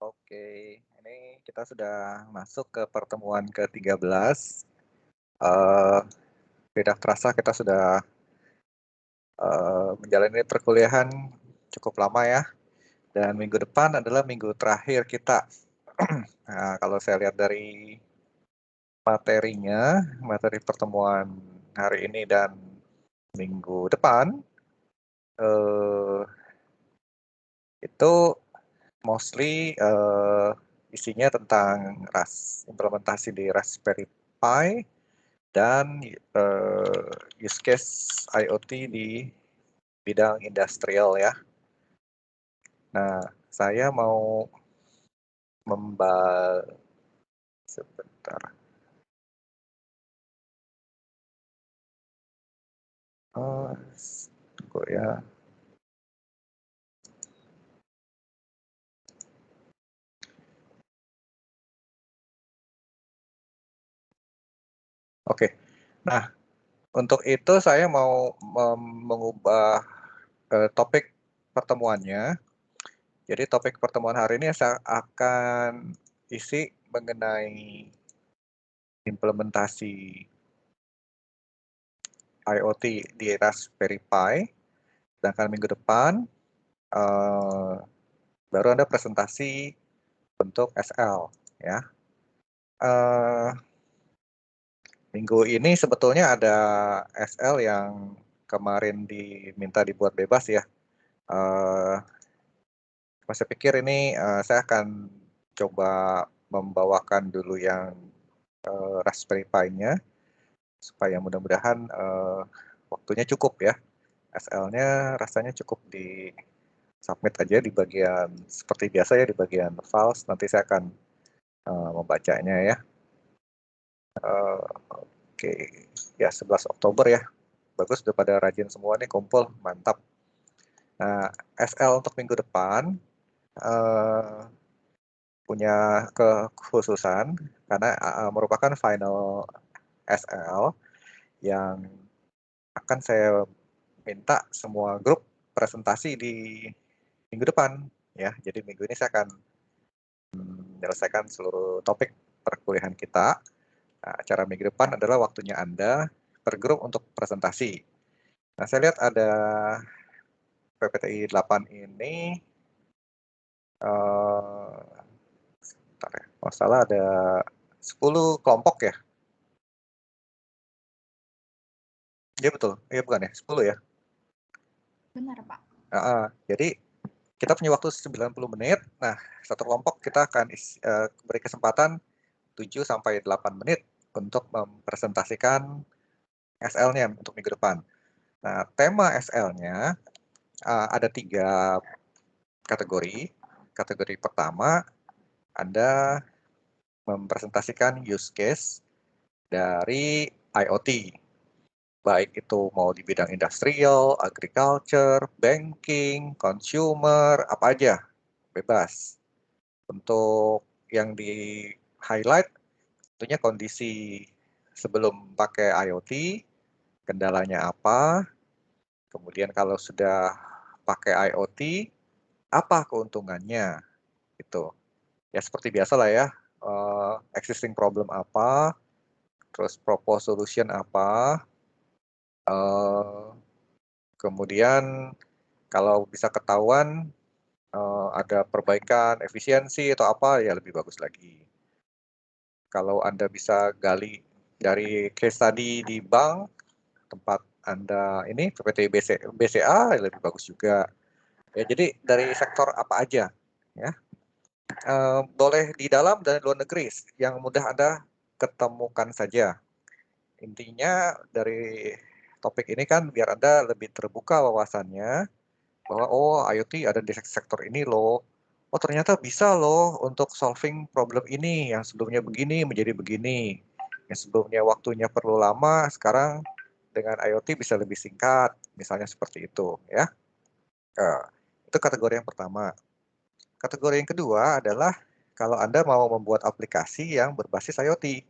Oke, ini kita sudah masuk ke pertemuan ke-13. Tidak terasa kita sudah menjalani perkuliahan cukup lama ya, dan minggu depan adalah minggu terakhir kita. Nah, kalau saya lihat dari materinya, materi pertemuan hari ini dan minggu depan, eh, itu mostly isinya tentang implementasi di Raspberry Pi dan use case IoT di bidang industrial ya. Nah, saya mau sebentar. Tunggu ya. Oke. Nah, untuk itu saya mau mengubah topik pertemuannya. Jadi topik pertemuan hari ini saya akan isi mengenai implementasi IoT di Raspberry Pi. Sedangkan minggu depan baru ada presentasi bentuk SL ya. Minggu ini sebetulnya ada SL yang kemarin diminta dibuat bebas ya. Saya pikir ini saya akan coba membawakan dulu yang Raspberry Pi-nya supaya mudah-mudahan waktunya cukup ya. SL-nya rasanya cukup di submit aja di bagian seperti biasa ya, di bagian files. Nanti saya akan membacanya ya. Oke, ya 11 Oktober ya. Bagus, udah pada rajin semua nih, kumpul, mantap. Nah, SL untuk minggu depan punya kekhususan karena merupakan final SL yang akan saya minta semua grup presentasi di minggu depan ya. Jadi minggu ini saya akan menyelesaikan seluruh topik perkuliahan kita. Nah, acara minggu depan adalah waktunya Anda per grup untuk presentasi. Nah, saya lihat ada PPTI 8 ini sebentar ya, kalau salah ada 10 kelompok ya. Iya betul, iya bukan ya, 10 ya. Benar, Pak. Jadi kita punya waktu 90 menit. Nah, satu kelompok kita akan beri kesempatan 7-8 menit untuk mempresentasikan SL-nya untuk minggu depan. Nah, tema SL-nya ada 3 kategori. Kategori pertama, Anda mempresentasikan use case dari IoT. Baik itu mau di bidang industrial, agriculture, banking, consumer, apa aja, bebas. Untuk yang di highlight tentunya kondisi sebelum pakai IoT, kendalanya apa, kemudian kalau sudah pakai IoT, apa keuntungannya, gitu. Ya seperti biasa lah ya, existing problem apa, terus propose solution apa, kemudian kalau bisa ketahuan ada perbaikan efisiensi atau apa, ya lebih bagus lagi. Kalau Anda bisa gali dari case study di bank, tempat Anda ini PPT BCA, ya lebih bagus juga. Ya, jadi dari sektor apa aja, ya. Boleh di dalam dan luar negeri, yang mudah Anda ketemukan saja. Intinya dari topik ini kan biar Anda lebih terbuka wawasannya, bahwa oh IoT ada di sektor ini loh. Oh ternyata bisa loh untuk solving problem ini, yang sebelumnya begini menjadi begini. Yang sebelumnya waktunya perlu lama, sekarang dengan IoT bisa lebih singkat, misalnya seperti itu ya. Itu kategori yang pertama. Kategori yang kedua adalah kalau Anda mau membuat aplikasi yang berbasis IoT.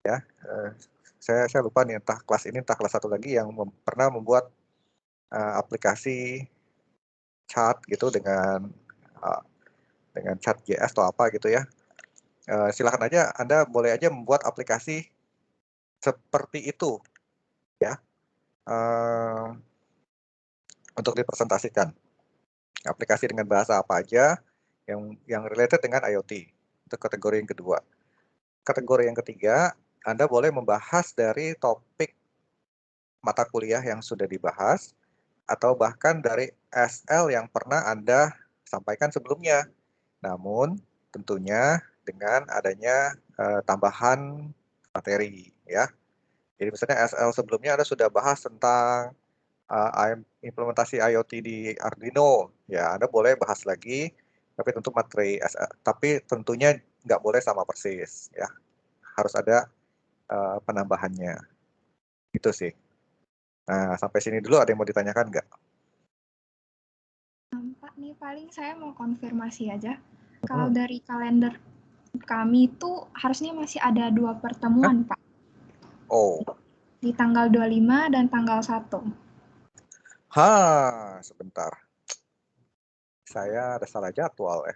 Ya, saya lupa nih, entah kelas ini, entah kelas satu lagi yang pernah membuat aplikasi chat gitu dengan dengan Chat.js atau apa gitu ya. Silakan aja, Anda boleh aja membuat aplikasi seperti itu ya, untuk dipresentasikan. Aplikasi dengan bahasa apa aja yang related dengan IoT. Itu kategori yang kedua. Kategori yang ketiga, Anda boleh membahas dari topik mata kuliah yang sudah dibahas, atau bahkan dari SL yang pernah Anda sampaikan sebelumnya. Namun, tentunya dengan adanya tambahan materi, ya. Jadi misalnya SL sebelumnya Anda sudah bahas tentang implementasi IoT di Arduino, ya Anda boleh bahas lagi, tapi tentu materi SL, tapi tentunya nggak boleh sama persis, ya. Harus ada penambahannya. Itu sih. Nah, sampai sini dulu ada yang mau ditanyakan nggak? Pak, nih paling saya mau konfirmasi aja. Kalau dari kalender kami itu harusnya masih ada 2 pertemuan, Pak. Oh. Di tanggal 25 dan tanggal 1. Sebentar. Saya ada salah jadwal ya.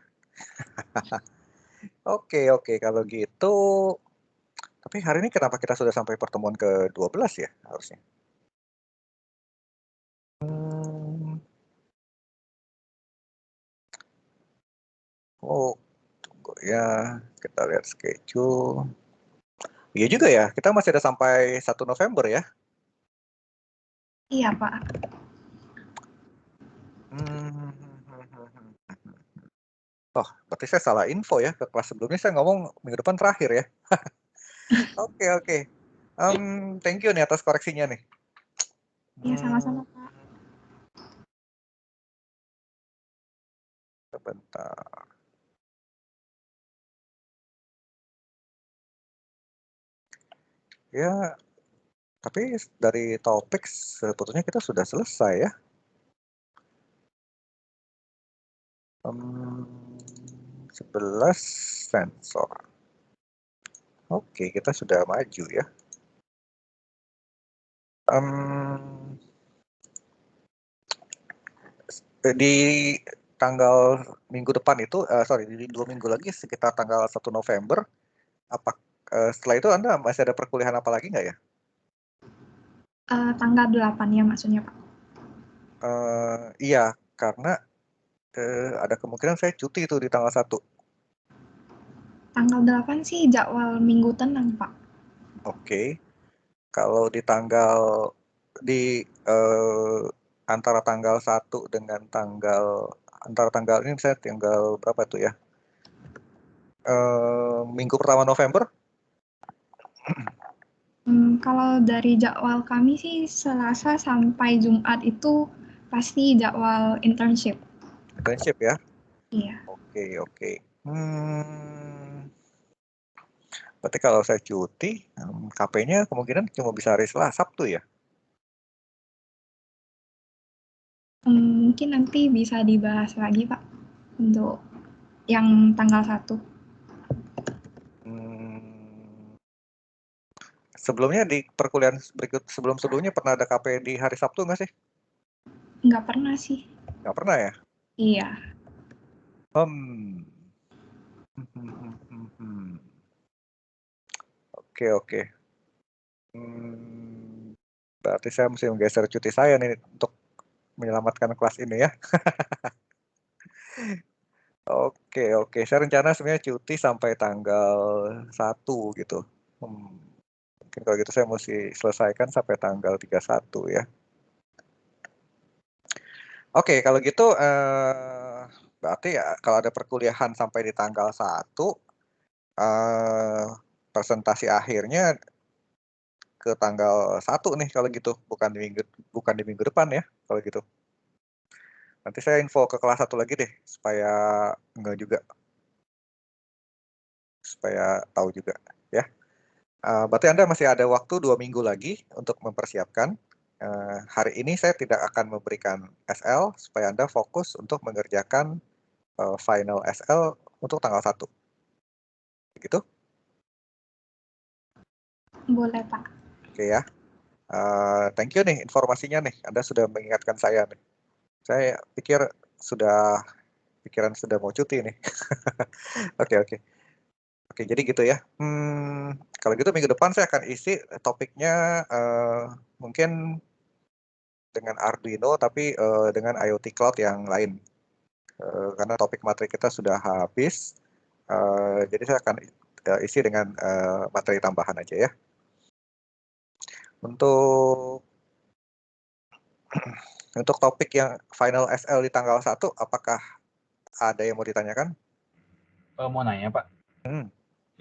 Oke, kalau gitu. Tapi hari ini kenapa kita sudah sampai pertemuan ke-12 ya harusnya? Oh, tunggu ya. Kita lihat schedule. Iya juga ya, kita masih ada sampai 1 November ya. Iya, Pak. Oh, berarti saya salah info ya. Ke kelas sebelumnya saya ngomong minggu depan terakhir ya. Oke. Thank you nih atas koreksinya nih. Iya, sama-sama, Pak. Sebentar. Ya, tapi dari topik sebetulnya kita sudah selesai ya. 11 sensor. Oke, kita sudah maju ya. Di tanggal minggu depan itu, di 2 minggu lagi sekitar tanggal 1 November, setelah itu Anda masih ada perkuliahan apa lagi nggak ya? Tanggal 8 ya maksudnya, Pak. Iya, karena ada kemungkinan saya cuti itu di tanggal 1. Tanggal 8 sih jadwal minggu tenang, Pak. Oke. Kalau di antara tanggal 1 dengan antara tanggal ini saya tanggal berapa tuh ya? Minggu pertama November? Kalau dari jadwal kami sih Selasa sampai Jumat itu pasti jadwal internship. Internship ya? Iya. Oke. Berarti kalau saya cuti, KP-nya kemungkinan cuma bisa hari Selasa, Sabtu ya? Mungkin nanti bisa dibahas lagi, Pak, untuk yang tanggal 1. Sebelumnya di perkuliahan sebelumnya pernah ada KP di hari Sabtu nggak sih? Nggak pernah sih. Nggak pernah ya? Iya. Oke. Berarti saya mesti menggeser cuti saya nih untuk menyelamatkan kelas ini ya. Oke. Saya rencana sebenarnya cuti sampai tanggal 1 gitu. Mungkin kalau gitu saya mesti selesaikan sampai tanggal 31 ya. Oke, kalau gitu berarti ya kalau ada perkuliahan sampai di tanggal 1, presentasi akhirnya ke tanggal 1 nih kalau gitu, bukan di minggu depan ya kalau gitu. Nanti saya info ke kelas 1 lagi deh supaya enggak juga. Supaya tahu juga ya. Berarti Anda masih ada waktu 2 minggu lagi untuk mempersiapkan. Hari ini saya tidak akan memberikan SL supaya Anda fokus untuk mengerjakan final SL untuk tanggal 1. Begitu? Boleh, Pak. Oke ya. Thank you nih informasinya nih. Anda sudah mengingatkan saya nih. Saya pikir sudah pikiran sudah mau cuti nih. Oke, jadi gitu ya. Kalau gitu minggu depan saya akan isi topiknya mungkin dengan Arduino tapi dengan IoT Cloud yang lain. Karena topik materi kita sudah habis, jadi saya akan isi dengan materi tambahan aja ya. Untuk topik yang final SL di tanggal 1, apakah ada yang mau ditanyakan? Mau nanya Pak,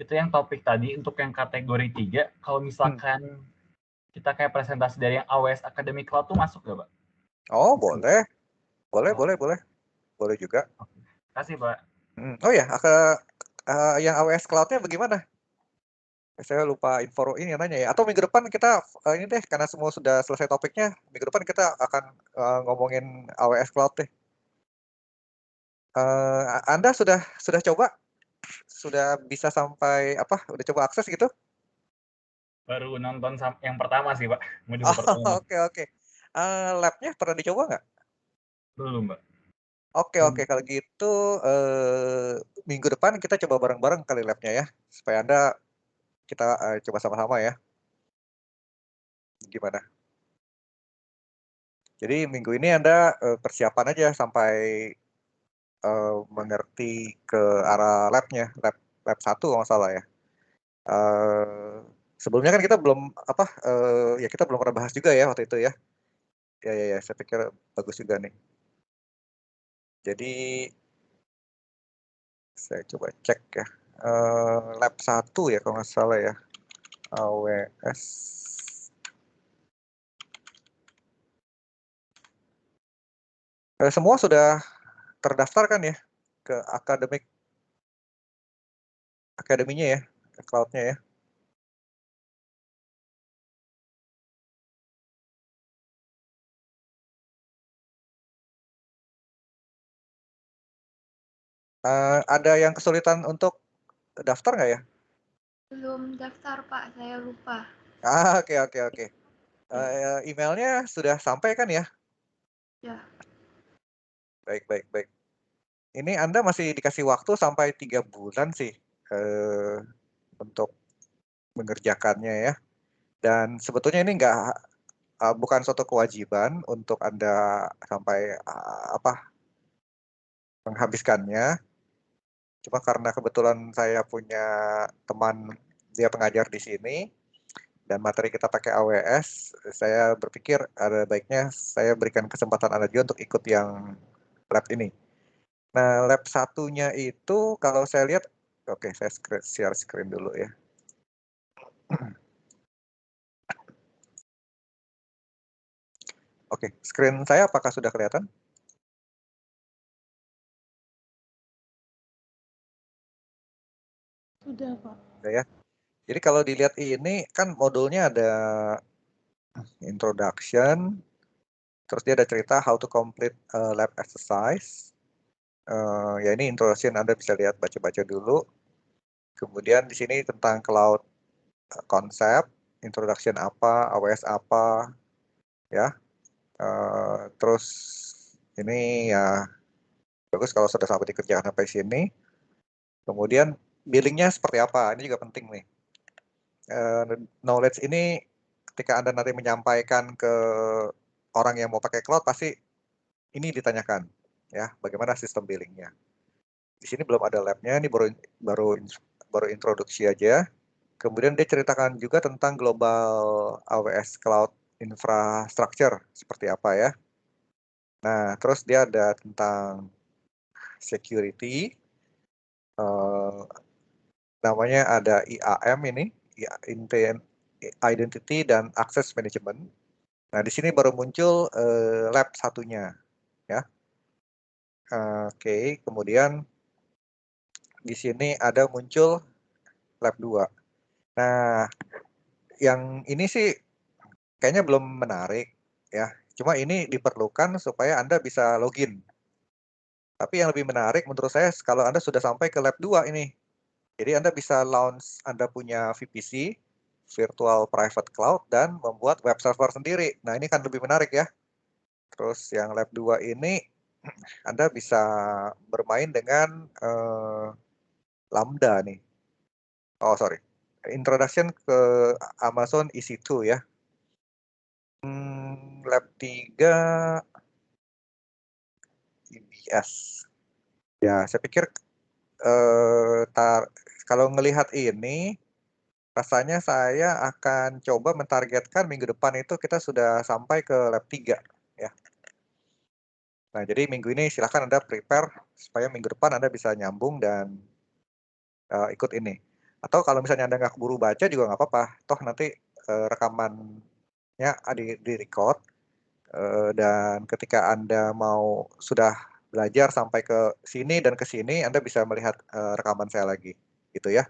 itu yang topik tadi untuk yang kategori 3, kalau misalkan kita kayak presentasi dari yang AWS Academy Cloud tuh masuk nggak Pak? Oh boleh juga. Kasih Pak. Oh ya, yang AWS Cloud-nya bagaimana? Saya lupa info ini nanya ya. Atau minggu depan kita ini deh, karena semua sudah selesai topiknya, minggu depan kita akan ngomongin AWS Cloud deh. Anda sudah coba? Sudah bisa sampai apa? Udah coba akses gitu? Baru nonton yang pertama sih Pak. Modul pertama. Oke. Lab-nya pernah dicoba nggak? Belum Mbak. Oke, kalau gitu minggu depan kita coba bareng-bareng kali lab-nya ya, supaya kita coba sama-sama ya. Gimana? Jadi minggu ini Anda persiapan aja sampai mengerti ke arah lab-nya, lab 1 kalau nggak salah ya. Sebelumnya kan kita belum ya kita belum pernah bahas juga ya waktu itu ya. Ya, saya pikir bagus juga nih. Jadi saya coba cek ya. Lab 1 ya kalau nggak salah ya. AWS. Semua sudah terdaftar kan ya ke akademinya ya, ke cloud-nya ya. Ada yang kesulitan untuk daftar nggak ya? Belum daftar Pak, saya lupa. Oke. Emailnya sudah sampai kan ya? Ya. Baik. Ini Anda masih dikasih waktu sampai 3 bulan sih untuk mengerjakannya ya. Dan sebetulnya ini bukan suatu kewajiban untuk Anda sampai menghabiskannya. Cuma karena kebetulan saya punya teman dia pengajar di sini dan materi kita pakai AWS, saya berpikir ada baiknya saya berikan kesempatan Anda juga untuk ikut yang lab ini. Nah, lab satunya itu kalau saya lihat, oke, saya share screen dulu ya. Oke, screen saya apakah sudah kelihatan? Sudah, Pak. Sudah ya. Jadi kalau dilihat ini kan modulnya ada introduction, terus dia ada cerita how to complete lab exercise. Ya ini introduction Anda bisa lihat baca-baca dulu. Kemudian di sini tentang cloud konsep, introduction apa, AWS apa, ya. Terus ini ya bagus kalau sudah sampai dikerjakan sampai sini. Kemudian billingnya seperti apa? Ini juga penting nih. Knowledge ini ketika Anda nanti menyampaikan ke orang yang mau pakai cloud pasti ini ditanyakan, ya, bagaimana sistem billingnya. Di sini belum ada lab-nya, ini baru introduksi aja. Kemudian dia ceritakan juga tentang global AWS Cloud Infrastructure seperti apa ya. Nah, terus dia ada tentang security, namanya ada IAM ini, Identity dan Access Management. Nah, di sini baru muncul lab satunya, ya. Oke, kemudian di sini ada muncul lab 2. Nah, yang ini sih kayaknya belum menarik, ya. Cuma ini diperlukan supaya Anda bisa login. Tapi yang lebih menarik menurut saya kalau Anda sudah sampai ke lab 2 ini. Jadi Anda bisa launch Anda punya VPC, Virtual Private Cloud, dan membuat web server sendiri. Nah, ini kan lebih menarik ya. Terus yang lab 2 ini Anda bisa bermain dengan Lambda nih. Oh sorry, introduction ke Amazon EC2 ya. Lab 3 EBS. Ya, saya pikir kalau ngelihat ini, rasanya saya akan coba mentargetkan minggu depan itu kita sudah sampai ke lab 3 ya. Nah, jadi minggu ini silahkan Anda prepare supaya minggu depan Anda bisa nyambung dan ikut ini. Atau kalau misalnya Anda nggak keburu baca juga nggak apa-apa. Toh nanti rekamannya di record dan ketika Anda mau sudah belajar sampai ke sini dan ke sini, Anda bisa melihat rekaman saya lagi, gitu ya.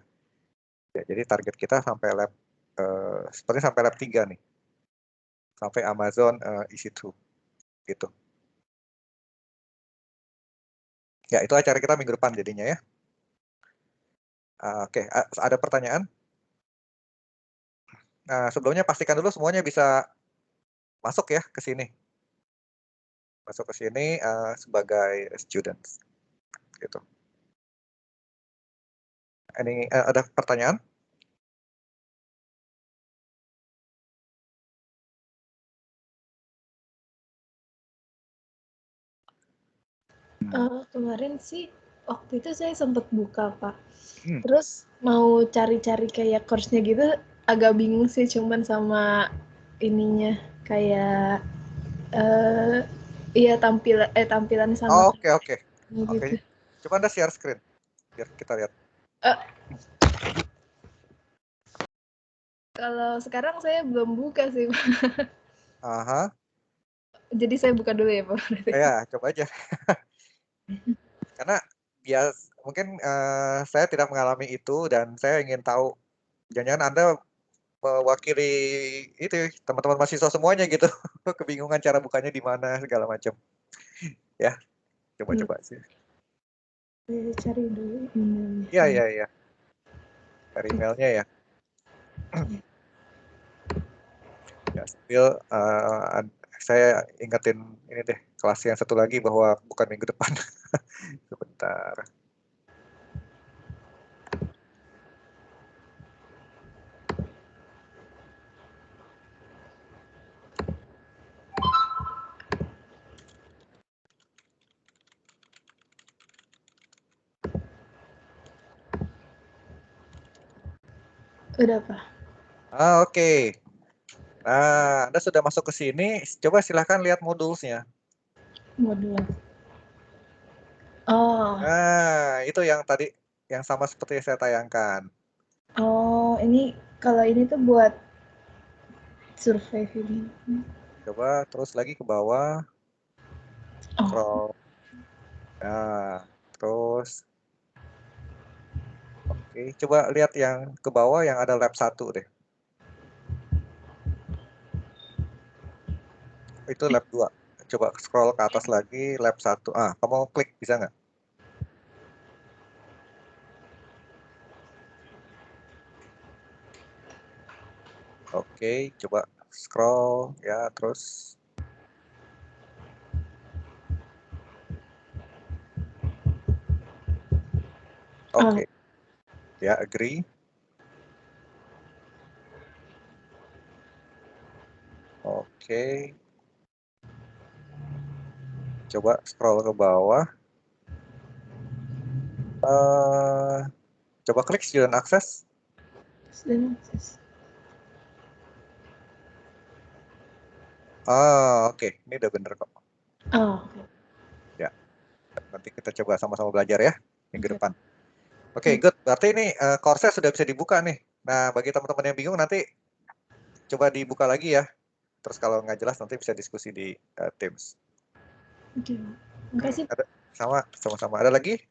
Ya, jadi target kita sampai lab sepertinya sampai lab 3 nih. Sampai Amazon EC2 gitu. Ya, itu acara kita minggu depan jadinya ya. Oke, ada pertanyaan? Nah, sebelumnya pastikan dulu semuanya bisa masuk ya ke sini. Masuk ke sini sebagai students gitu. Ini ada pertanyaan? Kemarin sih waktu itu saya sempat buka Pak. Terus mau cari-cari kayak course-nya gitu agak bingung sih, cuman sama ininya kayak iya tampilan sama Oke. gitu. Coba Anda share screen biar kita lihat. Kalau sekarang saya belum buka sih Pak. Aha. Jadi saya buka dulu ya Pak. Ya, coba aja. Karena mungkin saya tidak mengalami itu dan saya ingin tahu jangan-jangan Anda mewakili itu teman-teman mahasiswa semuanya gitu. Kebingungan cara bukanya di mana segala macam. Ya, coba sih. Saya cari dulu emailnya. Iya. Cari emailnya ya. Ya, sambil saya ingetin ini deh kelas yang satu lagi bahwa bukan minggu depan. Sebentar. Udah Pak. Oke. Nah, Anda sudah masuk ke sini, coba silahkan lihat modulsnya. Modul. Oh. Nah, itu yang tadi, yang sama seperti yang saya tayangkan. Oh, ini kalau ini tuh buat survei ini. Coba terus lagi ke bawah. Scroll. Nah, terus. Oke, coba lihat yang ke bawah yang ada lab 1 deh. Itu lab 2. Coba scroll ke atas lagi, lab 1. Kamu klik, bisa nggak? Oke, coba scroll ya, terus. Oke. Ya, agree. Oke. Coba scroll ke bawah. Coba klik student access. Student access. Oke. Ini udah bener kok. Oke. Ya. Nanti kita coba sama-sama belajar ya minggu depan. Oke, good. Berarti ini course-nya sudah bisa dibuka nih. Nah, bagi teman-teman yang bingung nanti coba dibuka lagi ya. Terus kalau nggak jelas nanti bisa diskusi di Teams. Oke. Makasih. Sama-sama. Ada lagi?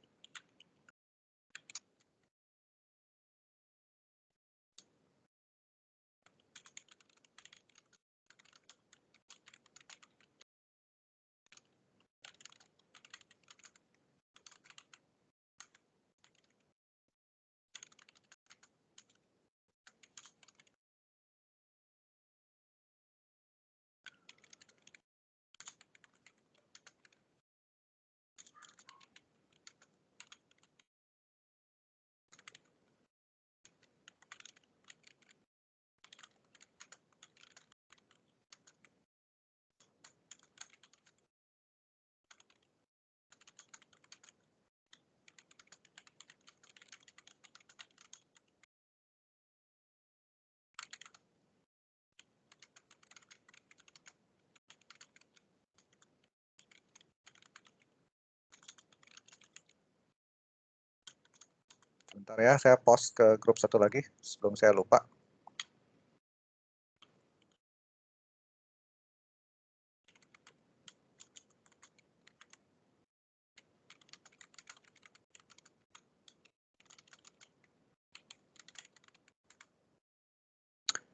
Bentar ya, saya post ke grup satu lagi sebelum saya lupa.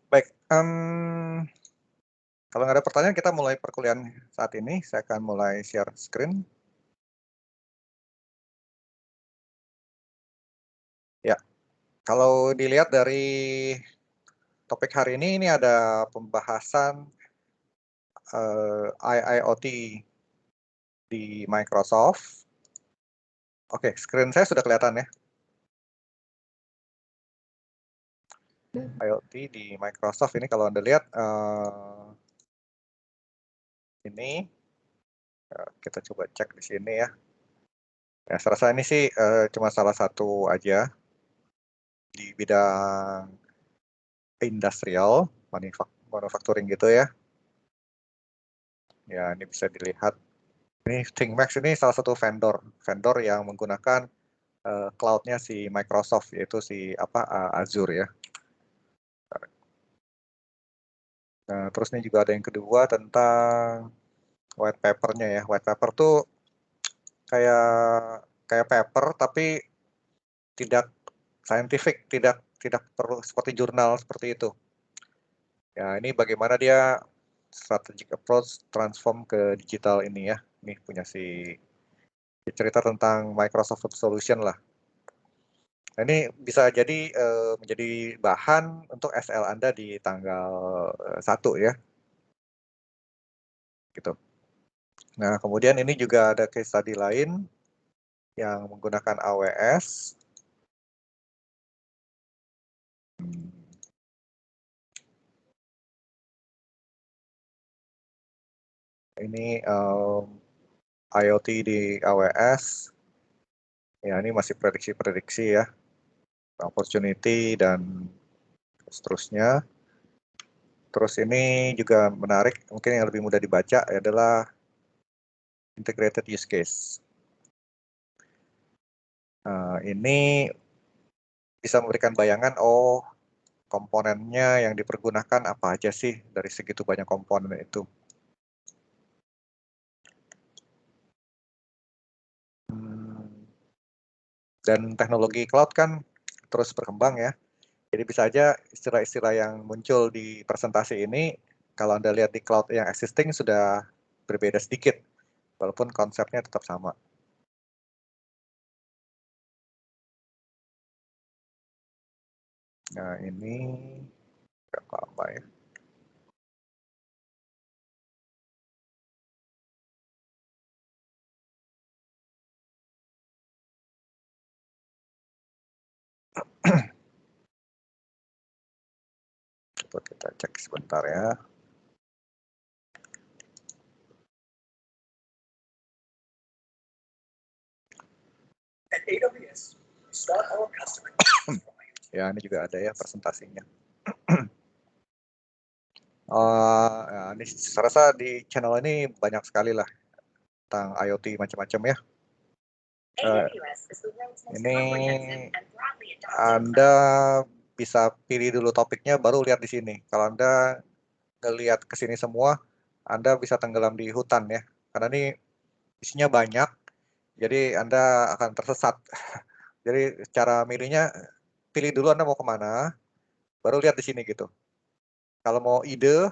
Baik, kalau nggak ada pertanyaan, kita mulai perkuliahan saat ini. Saya akan mulai share screen. Ya, kalau dilihat dari topik hari ini ada pembahasan IIoT di Microsoft. Oke, screen saya sudah kelihatan ya. IoT di Microsoft ini kalau Anda lihat ini kita coba cek di sini ya. Ya, saya rasa ini sih cuma salah satu aja di bidang industrial, manufacturing gitu ya. Ya, ini bisa dilihat. Ini ThinkMax ini salah satu vendor yang menggunakan cloud-nya si Microsoft, yaitu si Azure ya. Nah, terus ini juga ada yang kedua tentang white paper-nya ya. White paper tuh kayak paper tapi tidak scientific, tidak perlu seperti jurnal seperti itu. Ya, ini bagaimana dia strategic approach transform ke digital ini ya. Ini punya cerita tentang Microsoft Solution lah. Nah, ini bisa jadi menjadi bahan untuk SL Anda di tanggal 1 ya. Gitu. Nah, kemudian ini juga ada case study lain yang menggunakan AWS. Ini IoT di AWS. Ya, ini masih prediksi-prediksi ya. Opportunity dan seterusnya. Terus ini juga menarik, mungkin yang lebih mudah dibaca adalah integrated use case. Ini bisa memberikan bayangan, oh komponennya yang dipergunakan apa aja sih dari segitu banyak komponen itu. Dan teknologi cloud kan terus berkembang ya. Jadi bisa aja istilah-istilah yang muncul di presentasi ini, kalau Anda lihat di cloud yang existing sudah berbeda sedikit, walaupun konsepnya tetap sama. Nah, ini nggak apa-apa ya. Coba kita cek sebentar ya. Ya, ini juga ada ya presentasinya. Ya, ini saya rasa di channel ini banyak sekali lah tentang IoT macam-macam ya. Ini Anda bisa pilih dulu topiknya, baru lihat di sini. Kalau Anda ngelihat ke sini semua, Anda bisa tenggelam di hutan ya. Karena ini isinya banyak, jadi Anda akan tersesat. Jadi cara milihnya, pilih dulu Anda mau kemana, baru lihat di sini gitu. Kalau mau ide,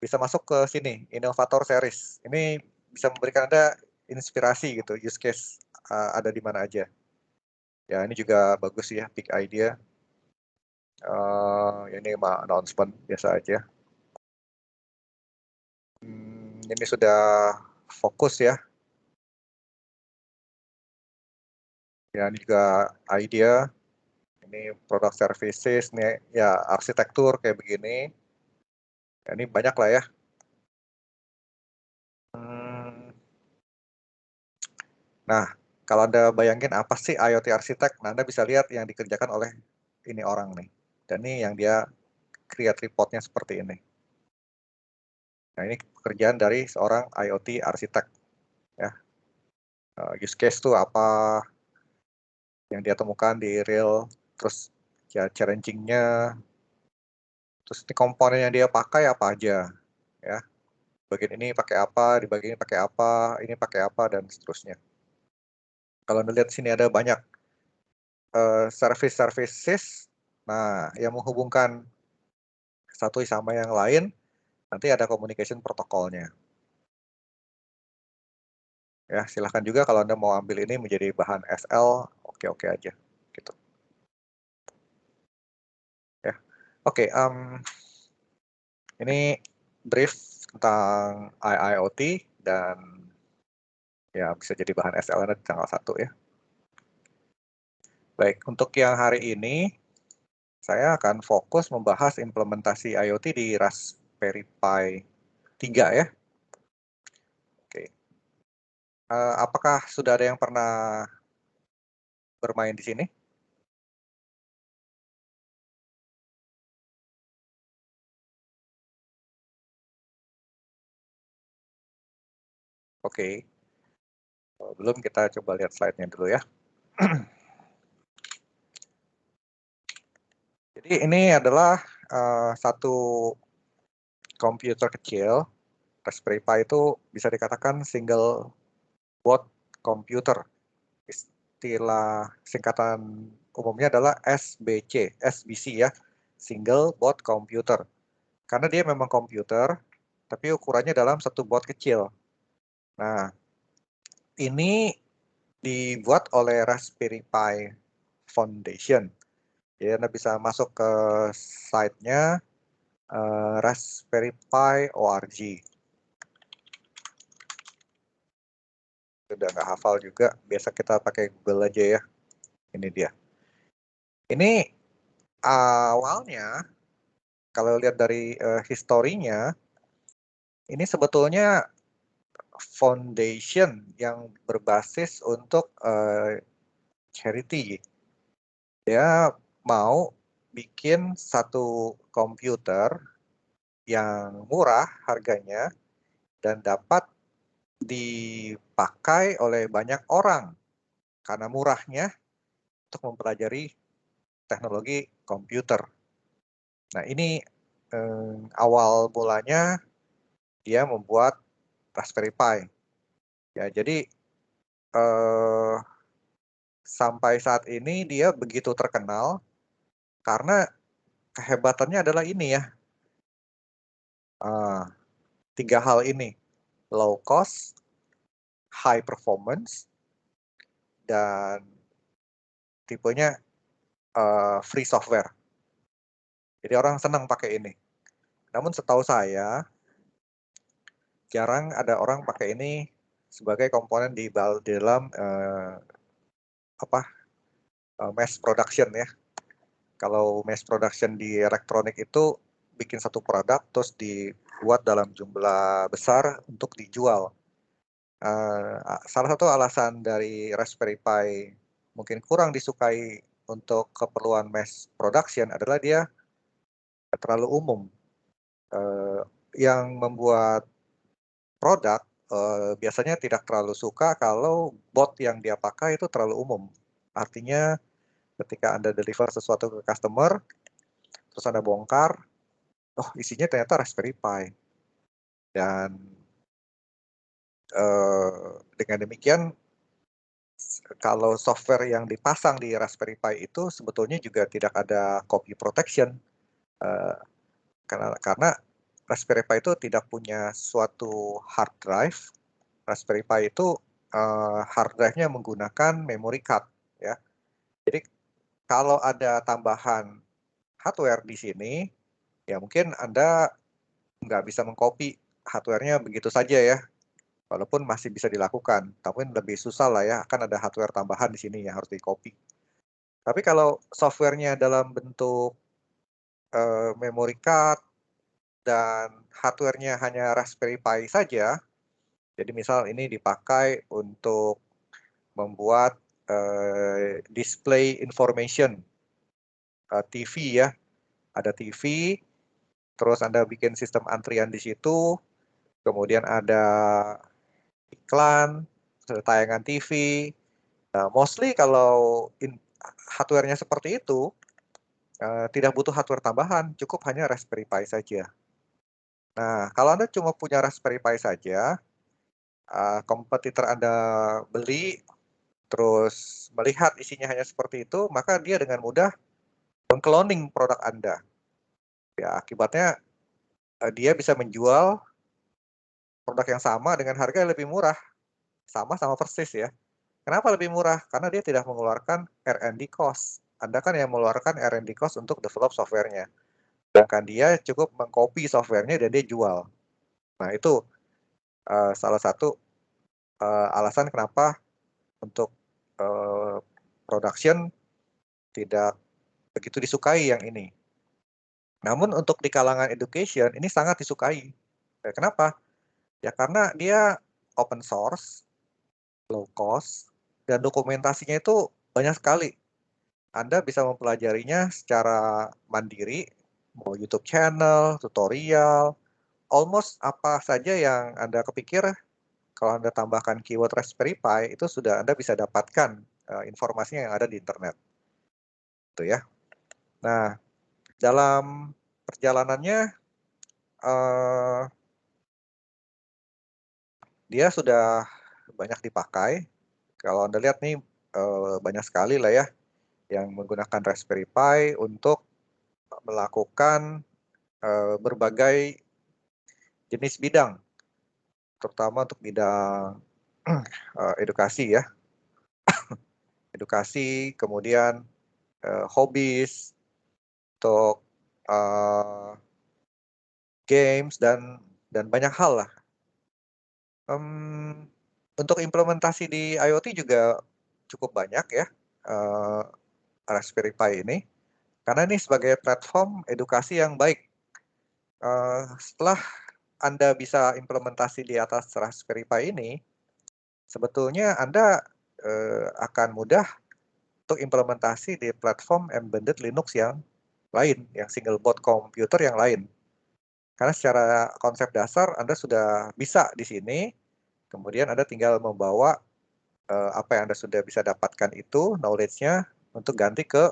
bisa masuk ke sini, Innovator Series. Ini bisa memberikan Anda inspirasi gitu, use case ada di mana aja. Ya, ini juga bagus ya, big idea. Ini mah announcement biasa aja. Ini sudah fokus ya. Ya, ini juga idea. Ini produk services, nih ya arsitektur kayak begini. Ya, ini banyak lah ya. Nah, kalau Anda bayangin apa sih IoT arsitek, nah Anda bisa lihat yang dikerjakan oleh ini orang nih. Dan ini yang dia create reportnya seperti ini. Nah, ini pekerjaan dari seorang IoT arsitek. Ya. Use case itu apa? yang dia temukan di real, terus ya challenging-nya, terus ini komponen yang dia pakai apa aja, ya. Bagian ini pakai apa, di bagian ini pakai apa, ini pakai apa, dan seterusnya. Kalau Anda lihat sini ada banyak services, nah yang menghubungkan satu sama yang lain, nanti ada communication protokolnya. Ya, silahkan juga kalau Anda mau ambil ini menjadi bahan SL, oke-oke aja. Gitu. Ya, oke. Ini brief tentang IIoT dan ya bisa jadi bahan SL di tanggal 1 ya. Baik, untuk yang hari ini saya akan fokus membahas implementasi IoT di Raspberry Pi 3 ya. Oke. Apakah sudah ada yang pernah bermain di sini? Oke. Belum, kita coba lihat slide-nya dulu ya. Jadi ini adalah satu komputer kecil. Raspberry Pi itu bisa dikatakan single board computer. Istilah singkatan umumnya adalah SBC ya, single board computer. Karena dia memang komputer, tapi ukurannya dalam satu board kecil. Nah, ini dibuat oleh Raspberry Pi Foundation. Jadi Anda bisa masuk ke site-nya Raspberry Pi org. Sudah nggak hafal juga, biasa kita pakai Google aja ya. Ini dia. Ini awalnya, kalau lihat dari historinya, ini sebetulnya foundation yang berbasis untuk charity. Dia mau bikin satu komputer yang murah harganya dan dapat dipakai oleh banyak orang karena murahnya untuk mempelajari teknologi komputer. Nah, ini awal mulanya dia membuat Raspberry Pi. Ya, jadi sampai saat ini dia begitu terkenal karena kehebatannya adalah ini ya. 3 hal ini, low cost, high performance, dan tipenya free software. Jadi orang senang pakai ini. Namun setahu saya, jarang ada orang pakai ini sebagai komponen di dalam mass production ya. Kalau mass production di elektronik itu bikin satu produk terus dibuat dalam jumlah besar untuk dijual. Salah satu alasan dari Raspberry Pi mungkin kurang disukai untuk keperluan mass production adalah dia terlalu umum. Yang membuat produk biasanya tidak terlalu suka kalau bot yang dia pakai itu terlalu umum. Artinya ketika Anda deliver sesuatu ke customer, terus Anda bongkar, oh isinya ternyata Raspberry Pi. Dan dengan demikian, kalau software yang dipasang di Raspberry Pi itu sebetulnya juga tidak ada copy protection. Karena Raspberry Pi itu tidak punya suatu hard drive. Raspberry Pi itu hard drive-nya menggunakan memory card. Ya. Jadi kalau ada tambahan hardware di sini, ya mungkin Anda nggak bisa mengcopy hardware-nya begitu saja ya. Walaupun masih bisa dilakukan, tapi lebih susah lah ya, akan ada hardware tambahan di sini yang harus di-copy. Tapi kalau software-nya dalam bentuk memory card dan hardware-nya hanya Raspberry Pi saja, jadi misal ini dipakai untuk membuat display information, TV ya, ada TV, terus Anda bikin sistem antrian di situ, kemudian ada iklan, tayangan TV. Nah, mostly kalau hardware-nya seperti itu, tidak butuh hardware tambahan, cukup hanya Raspberry Pi saja. Nah, kalau Anda cuma punya Raspberry Pi saja, kompetitor Anda beli, terus melihat isinya hanya seperti itu, maka dia dengan mudah mengkloning produk Anda. Ya, akibatnya dia bisa menjual produk yang sama dengan harga yang lebih murah. Sama-sama persis ya. Kenapa lebih murah? Karena dia tidak mengeluarkan R&D cost. Anda kan yang mengeluarkan R&D cost untuk develop software-nya. Sedangkan dia cukup mengcopy software-nya dan dia jual. Nah, itu salah satu alasan kenapa untuk production tidak begitu disukai yang ini. Namun untuk di kalangan education ini sangat disukai. Kenapa? Ya karena dia open source, low cost, dan dokumentasinya itu banyak sekali. Anda bisa mempelajarinya secara mandiri, mau YouTube channel, tutorial, almost apa saja yang Anda kepikir, kalau Anda tambahkan keyword Raspberry Pi, itu sudah Anda bisa dapatkan informasinya yang ada di internet. Itu ya. Nah, dalam perjalanannya, dia sudah banyak dipakai. Kalau Anda lihat nih, banyak sekali lah ya yang menggunakan Raspberry Pi untuk melakukan berbagai jenis bidang, terutama untuk bidang edukasi ya. Edukasi, kemudian hobbies, untuk games, dan banyak hal lah. Untuk implementasi di IoT juga cukup banyak ya, Raspberry Pi ini. Karena ini sebagai platform edukasi yang baik. Setelah Anda bisa implementasi di atas Raspberry Pi ini, sebetulnya Anda akan mudah untuk implementasi di platform embedded Linux yang lain, yang single board komputer yang lain. Karena secara konsep dasar Anda sudah bisa di sini, kemudian Anda tinggal membawa apa yang Anda sudah bisa dapatkan itu, knowledge-nya, untuk ganti ke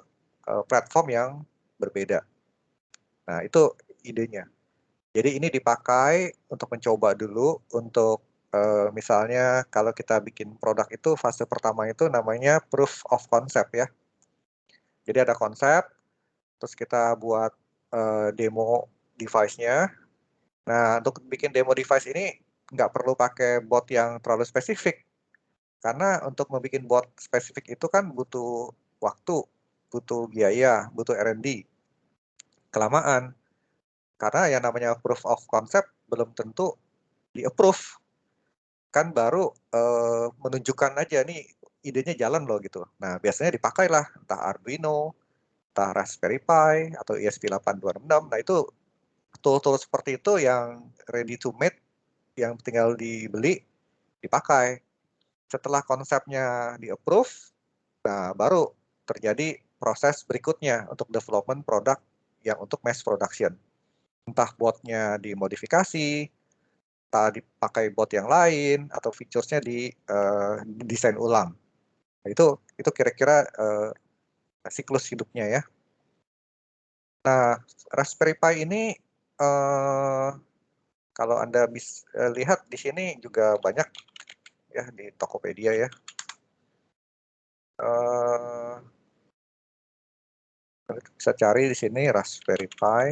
platform yang berbeda. Nah, itu idenya. Jadi ini dipakai untuk mencoba dulu, untuk misalnya kalau kita bikin produk itu, fase pertama itu namanya proof of concept ya. Jadi ada konsep, terus kita buat demo device-nya. Nah, untuk bikin demo device ini nggak perlu pakai bot yang terlalu spesifik. Karena untuk membuat bot spesifik itu kan butuh waktu, butuh biaya, butuh R&D. Kelamaan. Karena yang namanya proof of concept belum tentu di-approve. Kan baru menunjukkan aja nih idenya jalan loh gitu. Nah, biasanya dipakailah entah Arduino, entah Raspberry Pi, atau ESP8266. Nah, itu tool-tool seperti itu yang ready to made, yang tinggal dibeli, dipakai. Setelah konsepnya di-approve, nah baru terjadi proses berikutnya untuk development produk yang untuk mass production. Entah botnya dimodifikasi, entah dipakai bot yang lain, atau features-nya desain ulang. Nah, itu kira-kira siklus hidupnya ya. Nah, Raspberry Pi ini kalau Anda bisa lihat di sini juga banyak ya di Tokopedia ya. Bisa cari di sini Raspberry Pi.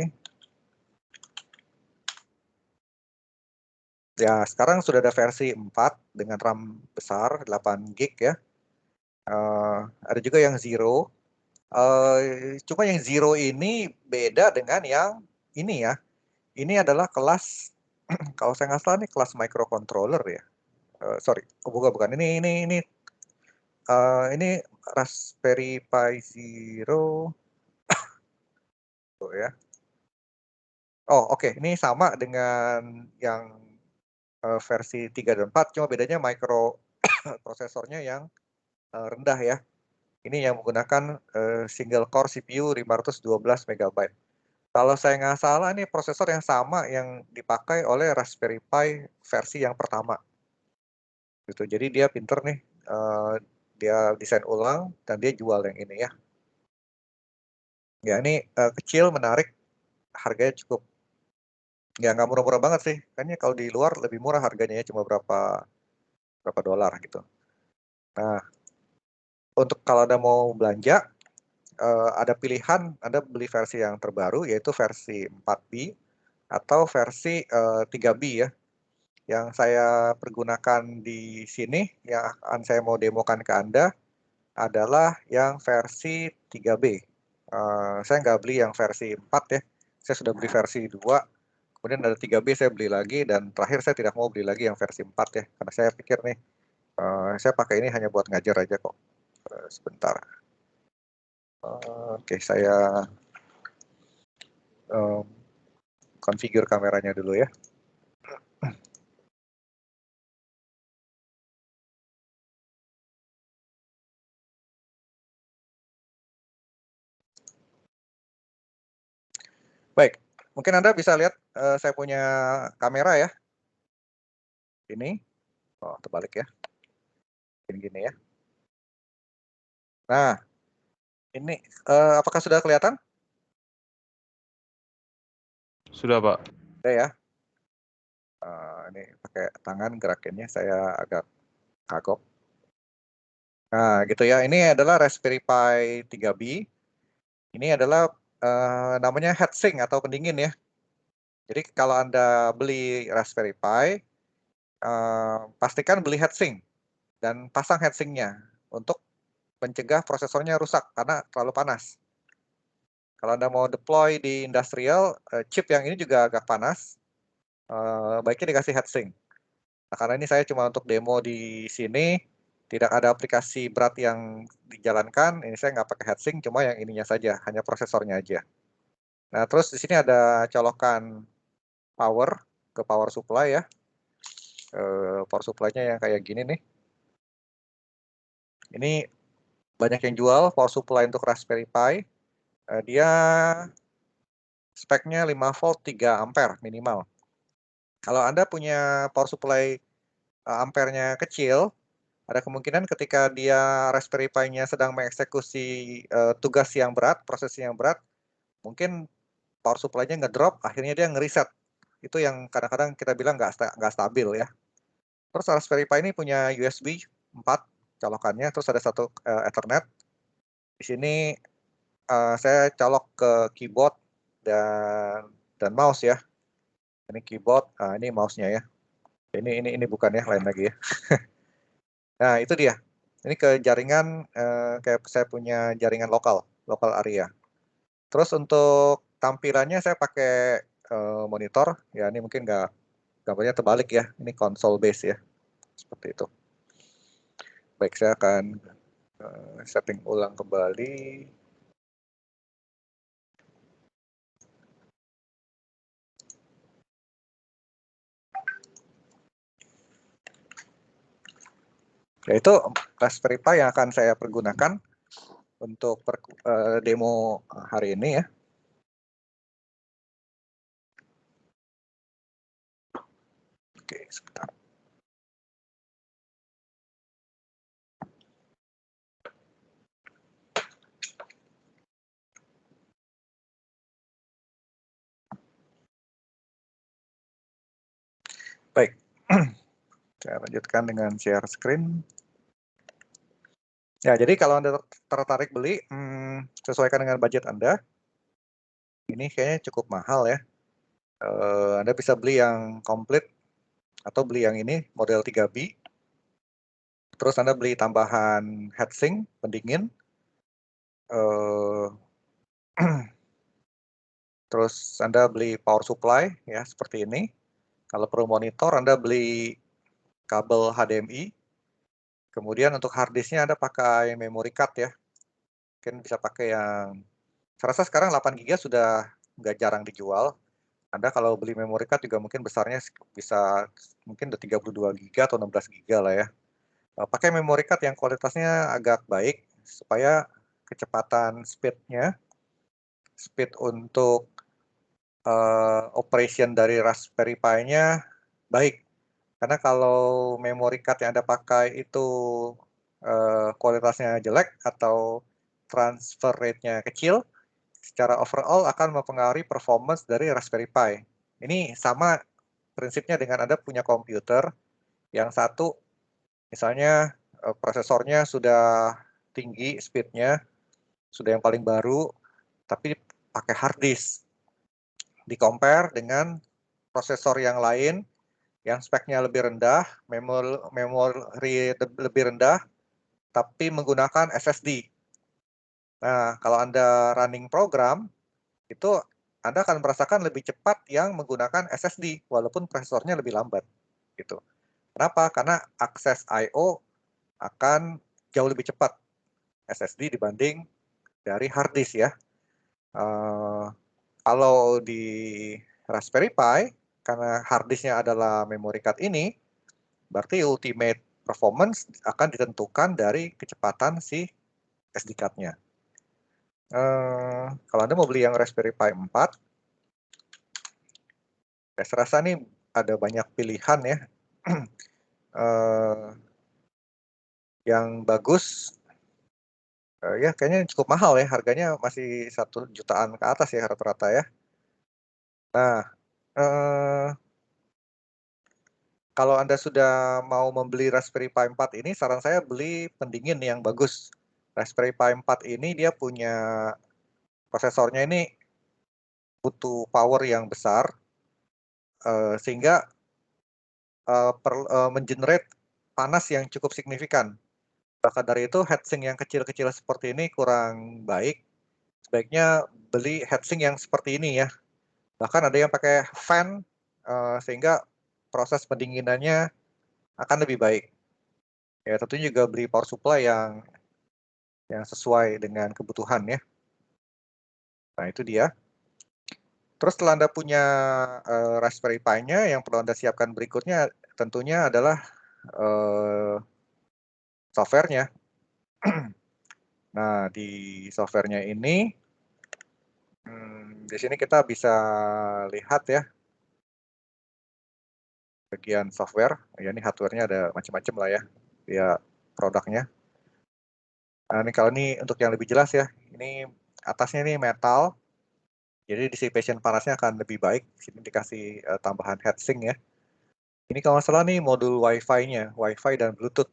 Ya, sekarang sudah ada versi 4 dengan RAM besar 8 GB ya. Ada juga yang Zero. Cuma yang Zero ini beda dengan yang ini ya. Ini adalah kelas kalau saya nggak salah nih kelas microcontroller ya. Sorry, bukan. Ini Raspberry Pi Zero. Tuh ya. Oh, oke. Ini sama dengan yang versi 3 dan 4, cuma bedanya microprosesornya yang rendah ya. Ini yang menggunakan single core CPU 512 MB. Kalau saya nggak salah, ini prosesor yang sama yang dipakai oleh Raspberry Pi versi yang pertama. Gitu. Jadi dia pinter nih, Dia desain ulang dan dia jual yang ini ya. Ya ini kecil, menarik, harganya cukup, ya nggak murah-murah banget sih. Kayaknya kalau di luar lebih murah harganya ya, cuma berapa dolar gitu. Nah, untuk kalau Anda mau belanja, ada pilihan Anda beli versi yang terbaru, yaitu versi 4B atau versi 3B ya. Yang saya pergunakan di sini, yang akan saya mau demokan ke Anda, adalah yang versi 3B. Saya nggak beli yang versi 4 ya, saya sudah beli versi 2, kemudian ada 3B saya beli lagi, dan terakhir saya tidak mau beli lagi yang versi 4 ya, karena saya pikir nih, saya pakai ini hanya buat ngajar aja kok. Sebentar. Oke, saya configure kameranya dulu ya. Baik, mungkin Anda bisa lihat saya punya kamera ya. Ini, oh terbalik ya. Gini ya. Nah, ini apakah sudah kelihatan? Sudah, Pak. Sudah ya. Ini pakai tangan gerakinnya, saya agak kagok. Nah, gitu ya. Ini adalah Raspberry Pi 3B. Ini adalah namanya heatsink atau pendingin ya. Jadi kalau Anda beli Raspberry Pi, pastikan beli heatsink dan pasang heatsinknya untuk mencegah prosesornya rusak karena terlalu panas. Kalau Anda mau deploy di industrial, chip yang ini juga agak panas, baiknya dikasih heatsink. Nah, karena ini saya cuma untuk demo di sini, tidak ada aplikasi berat yang dijalankan, ini saya nggak pakai heatsink, cuma yang ininya saja, hanya prosesornya aja. Nah, terus di sini ada colokan power ke power supply ya. Power supply-nya yang kayak gini nih. Ini banyak yang jual power supply untuk Raspberry Pi. Dia speknya 5 volt 3 ampere minimal. Kalau Anda punya power supply ampernya kecil, ada kemungkinan ketika dia Raspberry Pi-nya sedang mengeksekusi tugas yang berat, proses yang berat, mungkin power supply-nya ngedrop, akhirnya dia ngeriset. Itu yang kadang-kadang kita bilang nggak stabil ya. Terus Raspberry Pi ini punya USB 4 colokannya, terus ada satu Ethernet. Di sini saya colok ke keyboard dan mouse ya. Ini keyboard, ini mouse-nya ya. Ini bukan ya, lain lagi ya. Nah, itu dia. Ini ke jaringan, kayak saya punya jaringan lokal area. Terus untuk tampilannya saya pakai monitor, ya ini mungkin gambarnya terbalik ya. Ini console base ya, seperti itu. Baik, saya akan setting ulang kembali. Yaitu Raspberry Pi yang akan saya pergunakan untuk demo hari ini ya. Oke, sebentar. Baik, saya lanjutkan dengan share screen. Ya, jadi kalau Anda tertarik beli, sesuaikan dengan budget Anda. Ini kayaknya cukup mahal ya. Anda bisa beli yang komplit atau beli yang ini, model 3B. Terus Anda beli tambahan heatsink, pendingin. Terus Anda beli power supply ya, seperti ini. Kalau perlu monitor, Anda beli kabel HDMI. Kemudian untuk hard disknya Anda pakai memory card ya. Mungkin bisa pakai yang, saya rasa sekarang 8 GB sudah nggak jarang dijual. Anda kalau beli memory card juga mungkin besarnya bisa mungkin udah 32 GB atau 16 GB lah ya. Pakai memory card yang kualitasnya agak baik supaya kecepatan speed untuk operation dari Raspberry Pi-nya baik. Karena kalau memory card yang Anda pakai itu kualitasnya jelek atau transfer rate-nya kecil, secara overall akan mempengaruhi performance dari Raspberry Pi. Ini sama prinsipnya dengan Anda punya komputer yang satu, misalnya prosesornya sudah tinggi speed-nya, sudah yang paling baru, tapi pakai hard disk. Di-compare dengan prosesor yang lain, yang speknya lebih rendah, memori lebih rendah, tapi menggunakan SSD. Nah, kalau Anda running program, itu Anda akan merasakan lebih cepat yang menggunakan SSD, walaupun prosesornya lebih lambat. Gitu. Kenapa? Karena akses I/O akan jauh lebih cepat SSD dibanding dari hard disk ya. Kalau di Raspberry Pi, karena hard disknya adalah memory card ini, berarti ultimate performance akan ditentukan dari kecepatan si SD card-nya. Kalau Anda mau beli yang Raspberry Pi 4, saya rasa nih ada banyak pilihan ya. Yang bagus, ya kayaknya cukup mahal ya, harganya masih 1 jutaan ke atas ya rata-rata ya. Nah, kalau Anda sudah mau membeli Raspberry Pi 4 ini, saran saya beli pendingin yang bagus. Raspberry Pi 4 ini dia punya prosesornya ini butuh power yang besar, sehingga mengenerate panas yang cukup signifikan. Maka dari itu heatsink yang kecil-kecil seperti ini kurang baik. Sebaiknya beli heatsink yang seperti ini ya. Bahkan ada yang pakai fan, sehingga proses pendinginannya akan lebih baik. Ya tentunya juga beli power supply yang sesuai dengan kebutuhan ya. Nah itu dia. Terus setelah Anda punya Raspberry Pi-nya, yang perlu Anda siapkan berikutnya tentunya adalah software-nya. Nah di software-nya ini, di sini kita bisa lihat ya, bagian software. Ya ini hardware-nya ada macam-macam lah ya, dia produknya. Nah ini kalau ini untuk yang lebih jelas ya, ini atasnya ini metal. Jadi dissipation panasnya akan lebih baik. Di sini dikasih tambahan heatsink ya. Ini kalau nggak salah nih modul Wi-Fi-nya, Wi-Fi dan Bluetooth.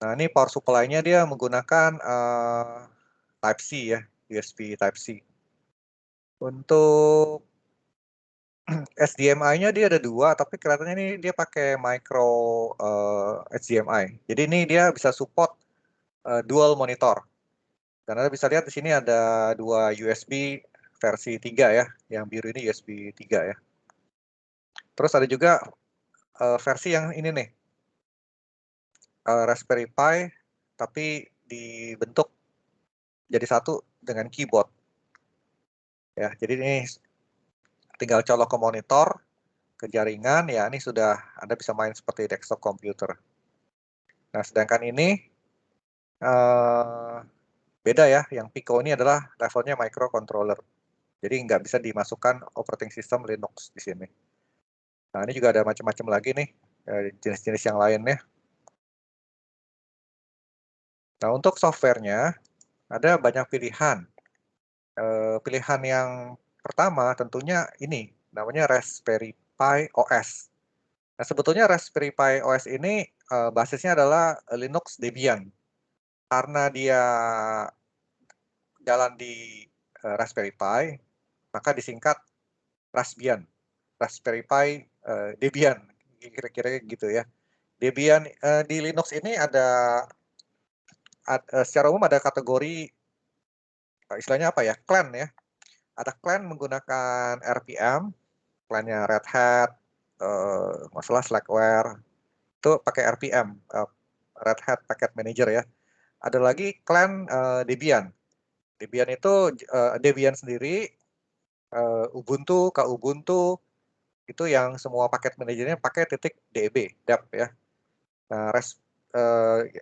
Nah ini power supply-nya dia menggunakan Type-C ya, USB Type-C. Untuk HDMI-nya dia ada 2, tapi kelihatannya ini dia pakai micro HDMI. Jadi ini dia bisa support dual monitor. Dan Anda bisa lihat di sini ada 2 USB versi 3 ya, yang biru ini USB 3 ya. Terus ada juga versi yang ini nih, Raspberry Pi, tapi dibentuk jadi satu dengan keyboard. Ya, jadi ini tinggal colok ke monitor, ke jaringan, ya ini sudah Anda bisa main seperti desktop komputer. Nah, sedangkan ini beda ya, yang Pico ini adalah levelnya microcontroller. Jadi nggak bisa dimasukkan operating system Linux di sini. Nah, ini juga ada macam-macam lagi nih, jenis-jenis yang lainnya. Nah, untuk softwarenya, ada banyak pilihan. Pilihan yang pertama tentunya ini, namanya Raspberry Pi OS. Nah, sebetulnya Raspberry Pi OS ini basisnya adalah Linux Debian. Karena dia jalan di Raspberry Pi, maka disingkat Raspbian. Raspberry Pi Debian, kira-kira gitu ya. Debian di Linux ini ada secara umum ada kategori istilahnya apa ya, clan ya. Ada clan menggunakan RPM, clannya Red Hat, masalah Slackware, itu pakai RPM, Red Hat Packet Manager ya. Ada lagi clan Debian. Debian itu Debian sendiri, Ubuntu, Kubuntu, itu yang semua paket manajernya pakai .deb, dep ya. Nah,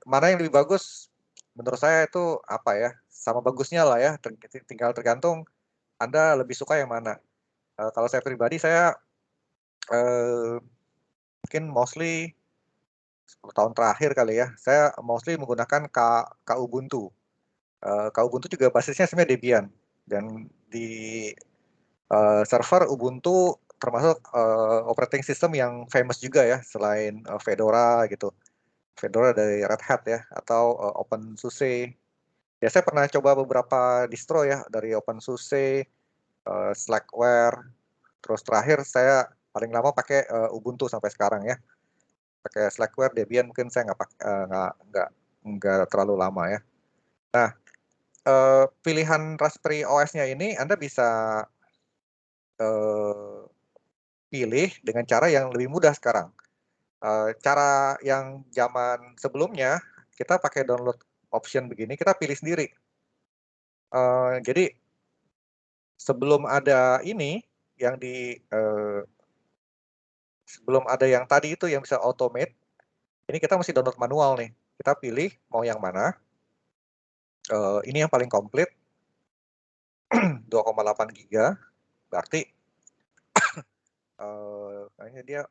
mana yang lebih bagus? Menurut saya itu apa ya? Sama bagusnya lah ya. Tinggal tergantung Anda lebih suka yang mana. Kalau saya pribadi saya mungkin mostly 10 tahun terakhir kali ya, saya mostly menggunakan Kubuntu. Kubuntu juga basisnya sebenarnya Debian, dan di server Ubuntu termasuk operating system yang famous juga ya, selain Fedora gitu. Fedora dari Red Hat ya, atau OpenSUSE. Ya, saya pernah coba beberapa distro ya, dari OpenSUSE, Slackware, terus terakhir saya paling lama pakai Ubuntu sampai sekarang ya. Pakai Slackware, Debian mungkin saya nggak terlalu lama ya. Nah, pilihan Raspberry OS-nya ini Anda bisa pilih dengan cara yang lebih mudah sekarang. Cara yang zaman sebelumnya, kita pakai download option begini, kita pilih sendiri. Jadi, sebelum ada ini, sebelum ada yang tadi itu yang bisa automate, ini kita mesti download manual nih. Kita pilih mau yang mana. Ini yang paling komplit, 2,8 GB, berarti kayaknya dia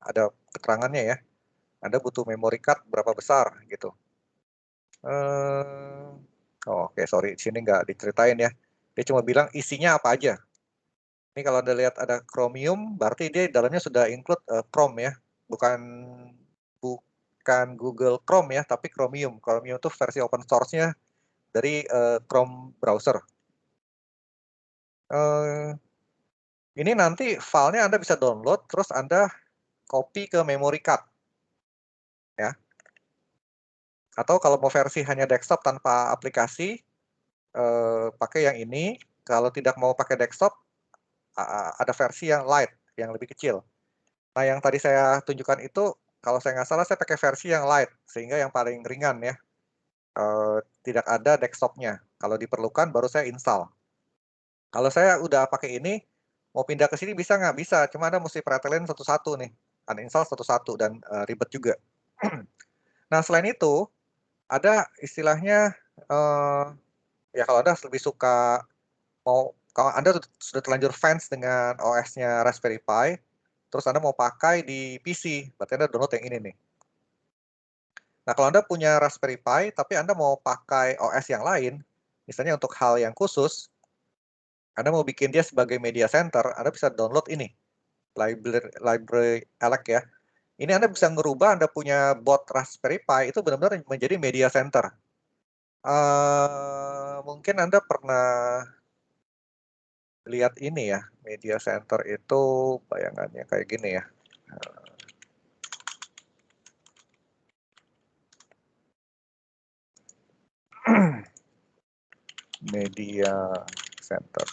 ada keterangannya ya. Anda butuh memory card berapa besar gitu. Oke, sorry, di sini nggak diceritain ya. Dia cuma bilang isinya apa aja. Ini kalau Anda lihat ada Chromium, berarti dia dalamnya sudah include Chrome ya, bukan Google Chrome ya, tapi Chromium. Chromium itu versi open source-nya dari Chrome browser. Ini nanti filenya Anda bisa download, terus Anda copy ke memory card. Ya. Atau kalau mau versi hanya desktop tanpa aplikasi, pakai yang ini. Kalau tidak mau pakai desktop, ada versi yang light, yang lebih kecil. Nah, yang tadi saya tunjukkan itu, kalau saya nggak salah, saya pakai versi yang light, sehingga yang paling ringan ya. Tidak ada desktopnya. Kalau diperlukan, baru saya install. Kalau saya udah pakai ini, mau pindah ke sini bisa nggak? Bisa, cuma Anda mesti pretelin satu-satu nih. Uninstall satu-satu, dan ribet juga. Nah, selain itu, ada istilahnya, ya kalau Anda lebih suka, kalau Anda sudah terlanjur fans dengan OS-nya Raspberry Pi, terus Anda mau pakai di PC, berarti Anda download yang ini nih. Nah, kalau Anda punya Raspberry Pi, tapi Anda mau pakai OS yang lain, misalnya untuk hal yang khusus, Anda mau bikin dia sebagai media center, Anda bisa download ini, library elec ya. Ini Anda bisa ngerubah Anda punya bot Raspberry Pi itu benar-benar menjadi media center. Mungkin Anda pernah lihat ini ya, media center itu bayangannya kayak gini ya. Media center.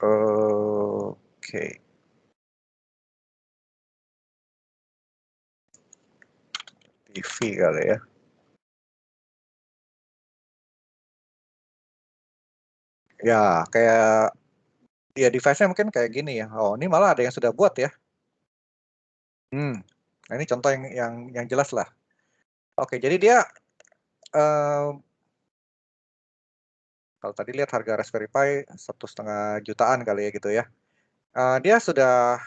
Oke. TV kali ya. Ya, kayak dia device-nya mungkin kayak gini ya. Oh, ini malah ada yang sudah buat ya. Nah, ini contoh yang jelas lah. Oke, jadi dia kalau tadi lihat harga Raspberry Pi 1,5 jutaan kali ya gitu ya. Dia sudah,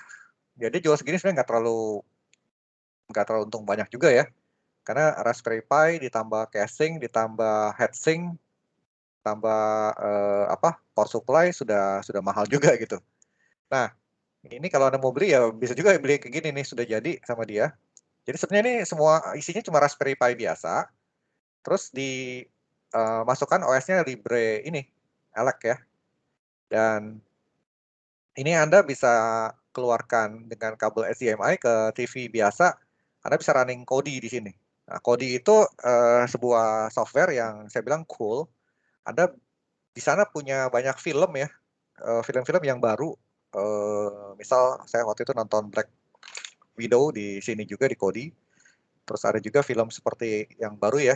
ya dia jual segini sebenarnya nggak terlalu untung banyak juga ya. Karena Raspberry Pi ditambah casing, ditambah heatsink, tambah power supply sudah mahal juga gitu. Nah, ini kalau Anda mau beli ya bisa juga beli kayak gini nih, sudah jadi sama dia. Jadi sebenarnya ini semua isinya cuma Raspberry Pi biasa. Terus dimasukkan OS-nya Libre ini, elec ya. Dan ini Anda bisa keluarkan dengan kabel HDMI ke TV biasa. Anda bisa running Kodi di sini. Nah, Kodi itu sebuah software yang saya bilang cool. Anda di sana punya banyak film ya, film-film yang baru. Misal saya waktu itu nonton Black Widow di sini juga di Kodi. Terus ada juga film seperti yang baru ya,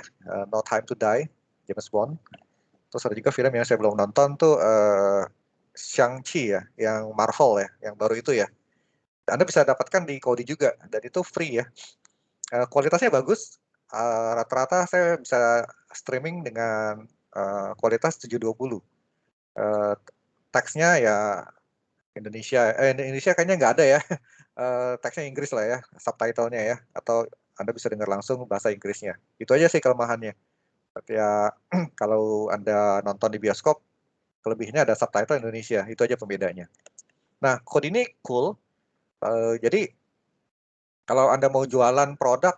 No Time to Die, James Bond. Terus ada juga film yang saya belum nonton tuh, Shang-Chi ya, yang Marvel ya, yang baru itu ya. Anda bisa dapatkan di Kodi juga, dan itu free ya. Kualitasnya bagus, rata-rata saya bisa streaming dengan kualitas 720. Teksnya ya Indonesia kayaknya nggak ada ya. Teksnya Inggris lah ya, subtitlenya ya, atau Anda bisa dengar langsung bahasa Inggrisnya. Itu aja sih kelemahannya. Ya kalau Anda nonton di bioskop, kelebihannya ada subtitle Indonesia, itu aja pembedanya. Nah, Kode ini cool. Jadi kalau Anda mau jualan produk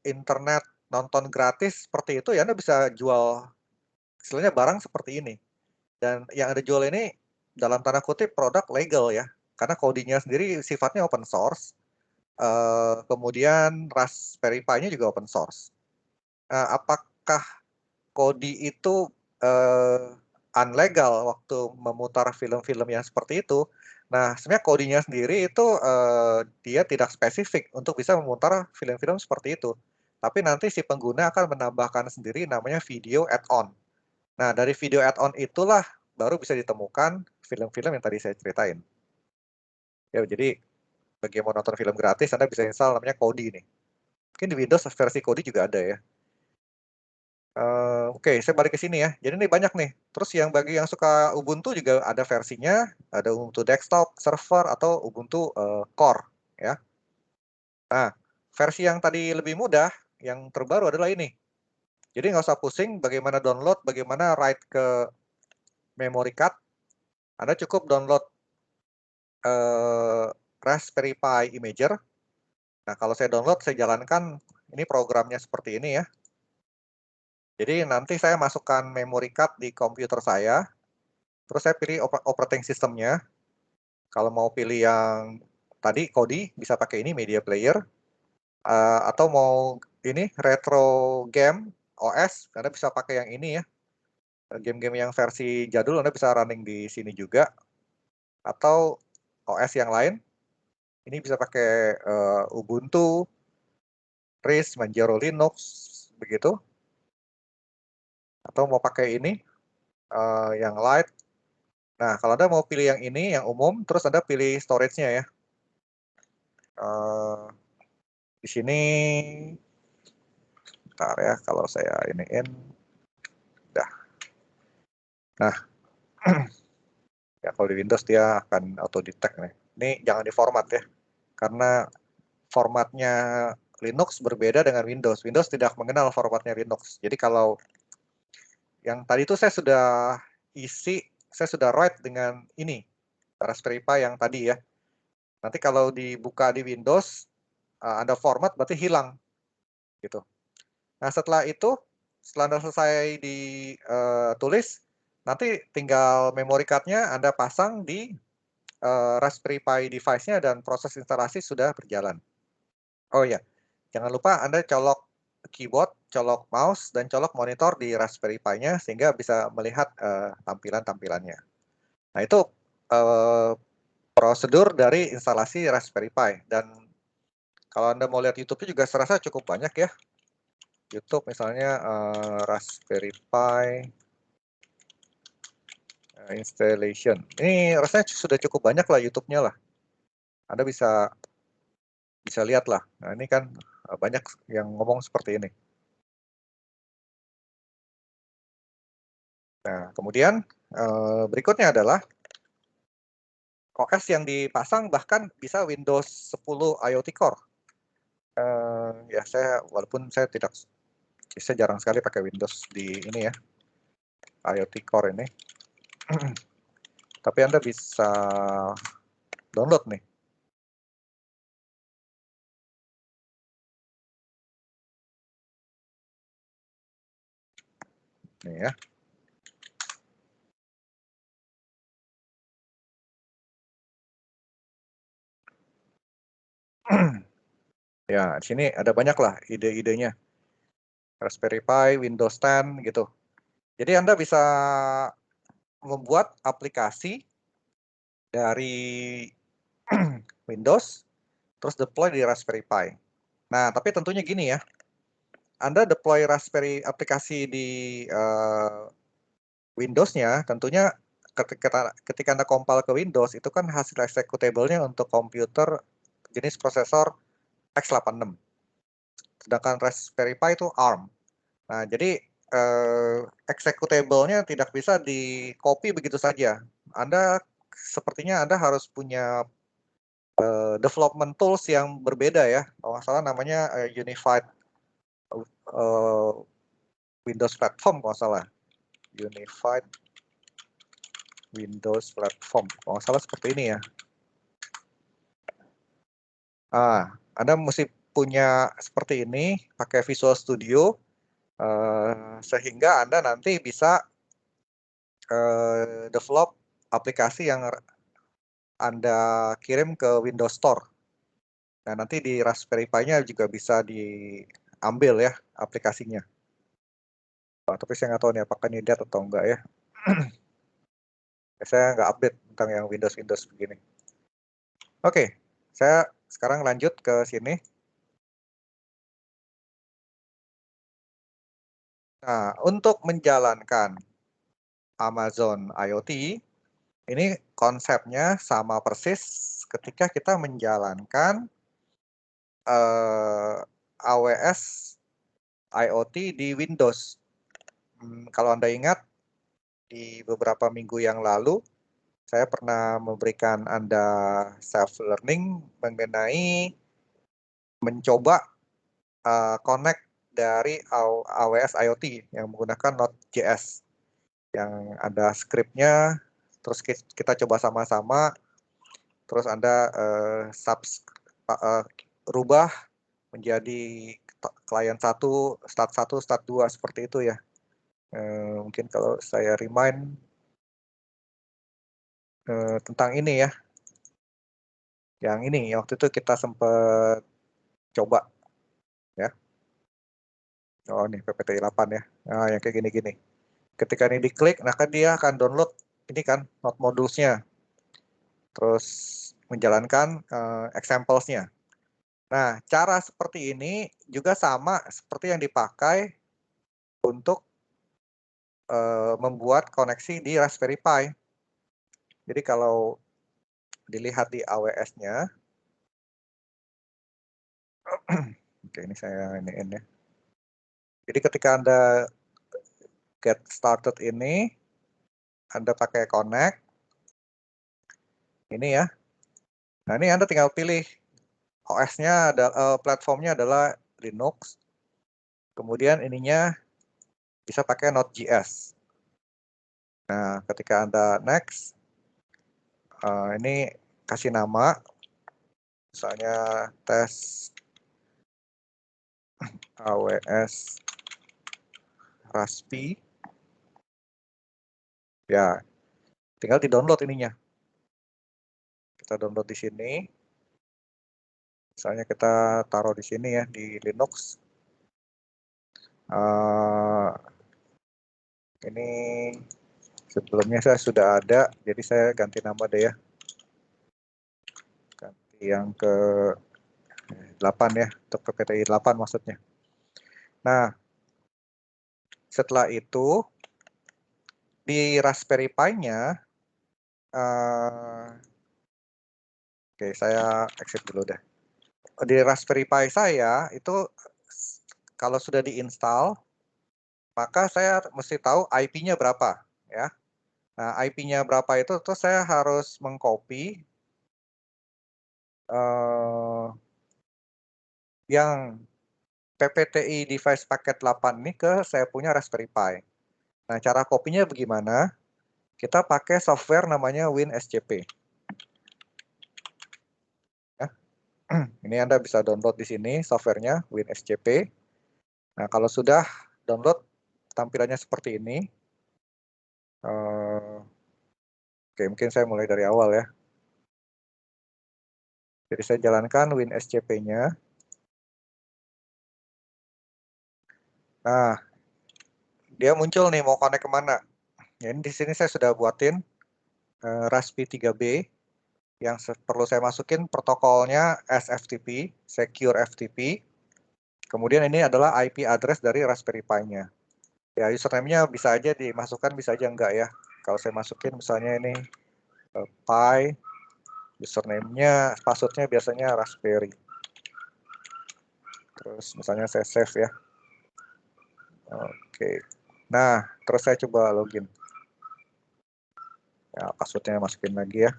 internet nonton gratis seperti itu, ya Anda bisa jual istilahnya barang seperti ini. Dan yang Anda jual ini dalam tanda kutip produk legal ya, karena kodenya sendiri sifatnya open source. Kemudian Raspberry Pi-nya juga open source. Apakah Kodi itu unlegal waktu memutar film-film yang seperti itu? Nah, sebenarnya Kodinya sendiri itu dia tidak spesifik untuk bisa memutar film-film seperti itu. Tapi nanti si pengguna akan menambahkan sendiri namanya video add-on. Nah, dari video add-on itulah baru bisa ditemukan film-film yang tadi saya ceritain. Ya, jadi bagi yang mau nonton film gratis, Anda bisa install namanya Kodi nih. Mungkin di Windows versi Kodi juga ada ya. Oke, saya balik ke sini ya. Jadi ini banyak nih. Terus yang bagi yang suka Ubuntu juga ada versinya, ada Ubuntu desktop, server, atau Ubuntu core ya. Nah, versi yang tadi lebih mudah, yang terbaru adalah ini. Jadi nggak usah pusing bagaimana download, bagaimana write ke memory card. Anda cukup download Raspberry Pi Imager. Nah, kalau saya download, saya jalankan, ini programnya seperti ini ya. Jadi nanti saya masukkan memory card di komputer saya, terus saya pilih operating systemnya. Kalau mau pilih yang tadi, Kodi, bisa pakai ini, media player. Atau mau ini, retro game, OS, Anda bisa pakai yang ini ya. Game-game yang versi jadul Anda bisa running di sini juga. Atau OS yang lain, ini bisa pakai Ubuntu, RISC, Manjaro Linux, begitu. Atau mau pakai ini, yang light. Nah, kalau Anda mau pilih yang ini, yang umum, terus Anda pilih storage-nya ya. Di sini, bentar ya, kalau saya iniin, udah. Nah, ya kalau di Windows dia akan auto detect nih. Ini jangan diformat ya, karena formatnya Linux berbeda dengan Windows. Windows tidak mengenal formatnya Linux. Jadi kalau yang tadi itu saya sudah isi, saya sudah write dengan ini, Raspberry Pi yang tadi ya. Nanti kalau dibuka di Windows, ada format berarti hilang. Gitu. Nah setelah itu, setelah Anda selesai ditulis, nanti tinggal memory card-nya Anda pasang di Raspberry Pi device-nya dan proses instalasi sudah berjalan. Oh ya, jangan lupa Anda colok keyboard, colok mouse, dan colok monitor di Raspberry Pi-nya sehingga bisa melihat tampilan-tampilannya. Nah itu prosedur dari instalasi Raspberry Pi. Dan kalau Anda mau lihat YouTube-nya juga serasa cukup banyak ya. YouTube misalnya Raspberry Pi installation. Ini rasanya sudah cukup banyak lah YouTube-nya lah. Anda bisa lihat lah. Nah ini kan banyak yang ngomong seperti ini. Nah kemudian berikutnya adalah OS yang dipasang bahkan bisa Windows 10 IoT Core. Ya walaupun saya jarang sekali pakai Windows di ini ya, IoT Core ini. Tapi Anda bisa download nih. Nih ya. Ya, di sini ada banyak lah ide-idenya. Raspberry Pi, Windows 10 gitu. Jadi Anda bisa membuat aplikasi dari Windows, terus deploy di Raspberry Pi. Nah, tapi tentunya gini ya, Anda deploy Raspberry aplikasi di Windows-nya, tentunya ketika Anda compile ke Windows, itu kan hasil executable-nya untuk komputer jenis prosesor x86. sedangkan Raspberry Pi itu ARM. Nah, jadi executable-nya tidak bisa di-copy begitu saja. Sepertinya Anda harus punya development tools yang berbeda ya. Kalau nggak salah namanya Unified Windows Platform, kalau nggak salah. Unified Windows Platform. Kalau nggak salah seperti ini ya. Anda mesti punya seperti ini, pakai Visual Studio, sehingga Anda nanti bisa develop aplikasi yang Anda kirim ke Windows Store. Nah, nanti di Raspberry Pi-nya juga bisa diambil ya aplikasinya. Tapi saya nggak tahu nih apakah ini dead atau enggak ya. Saya nggak update tentang yang Windows begini. Oke, saya sekarang lanjut ke sini. Nah, untuk menjalankan Amazon IoT, ini konsepnya sama persis ketika kita menjalankan AWS IoT di Windows. Kalau Anda ingat, di beberapa minggu yang lalu, saya pernah memberikan Anda self-learning mengenai mencoba connect dari AWS IoT yang menggunakan Node.js. Yang ada skripnya, terus kita coba sama-sama, terus Anda rubah menjadi klien 1, start 1, start 2, seperti itu ya. Mungkin kalau saya remind tentang ini ya. Yang ini, waktu itu kita sempat coba ya. Oh, ini PPTI 8 ya. Nah, yang kayak gini-gini. Ketika ini diklik, maka dia akan download ini kan, Node Modules-nya. Terus menjalankan examples-nya. Nah, cara seperti ini juga sama seperti yang dipakai untuk membuat koneksi di Raspberry Pi. Jadi kalau dilihat di AWS-nya, oke, ini saya iniin ya. Jadi ketika Anda get started ini, Anda pakai connect, ini ya. Nah, ini Anda tinggal pilih OS-nya, platformnya adalah Linux. Kemudian ininya bisa pakai Node.js. Nah, ketika Anda next, ini kasih nama, misalnya tes AWS Raspi. Ya, tinggal di-download ininya. Kita download di sini. Misalnya kita taruh di sini ya, di Linux. Ini sebelumnya saya sudah ada, jadi saya ganti nama deh ya. Ganti yang ke 8 ya, untuk PPTI 8 maksudnya. Nah, setelah itu, di Raspberry Pi-nya, oke, saya exit dulu deh. Di Raspberry Pi saya, itu kalau sudah diinstal, maka saya mesti tahu IP-nya berapa. Ya. Nah, IP-nya berapa itu, terus saya harus mengcopy yang PPTI device paket 8 ini ke saya punya Raspberry Pi. Nah, cara kopinya bagaimana? Kita pakai software namanya WinSCP. Ya. Ini Anda bisa download di sini softwarenya WinSCP. Nah, kalau sudah download, tampilannya seperti ini. Oke, mungkin saya mulai dari awal ya. Jadi saya jalankan WinSCP-nya. Nah, dia muncul nih mau connect kemana. Ya, ini di sini saya sudah buatin Raspi 3B yang perlu saya masukin protokolnya SFTP, Secure FTP. Kemudian ini adalah IP address dari Raspberry Pi-nya. Ya, username-nya bisa aja dimasukkan, bisa aja enggak ya. Kalau saya masukin misalnya ini Pi, username-nya, password-nya biasanya Raspberry. Terus misalnya saya save ya. Oke. Nah, terus saya coba login. Ya, passwordnya masukin lagi ya.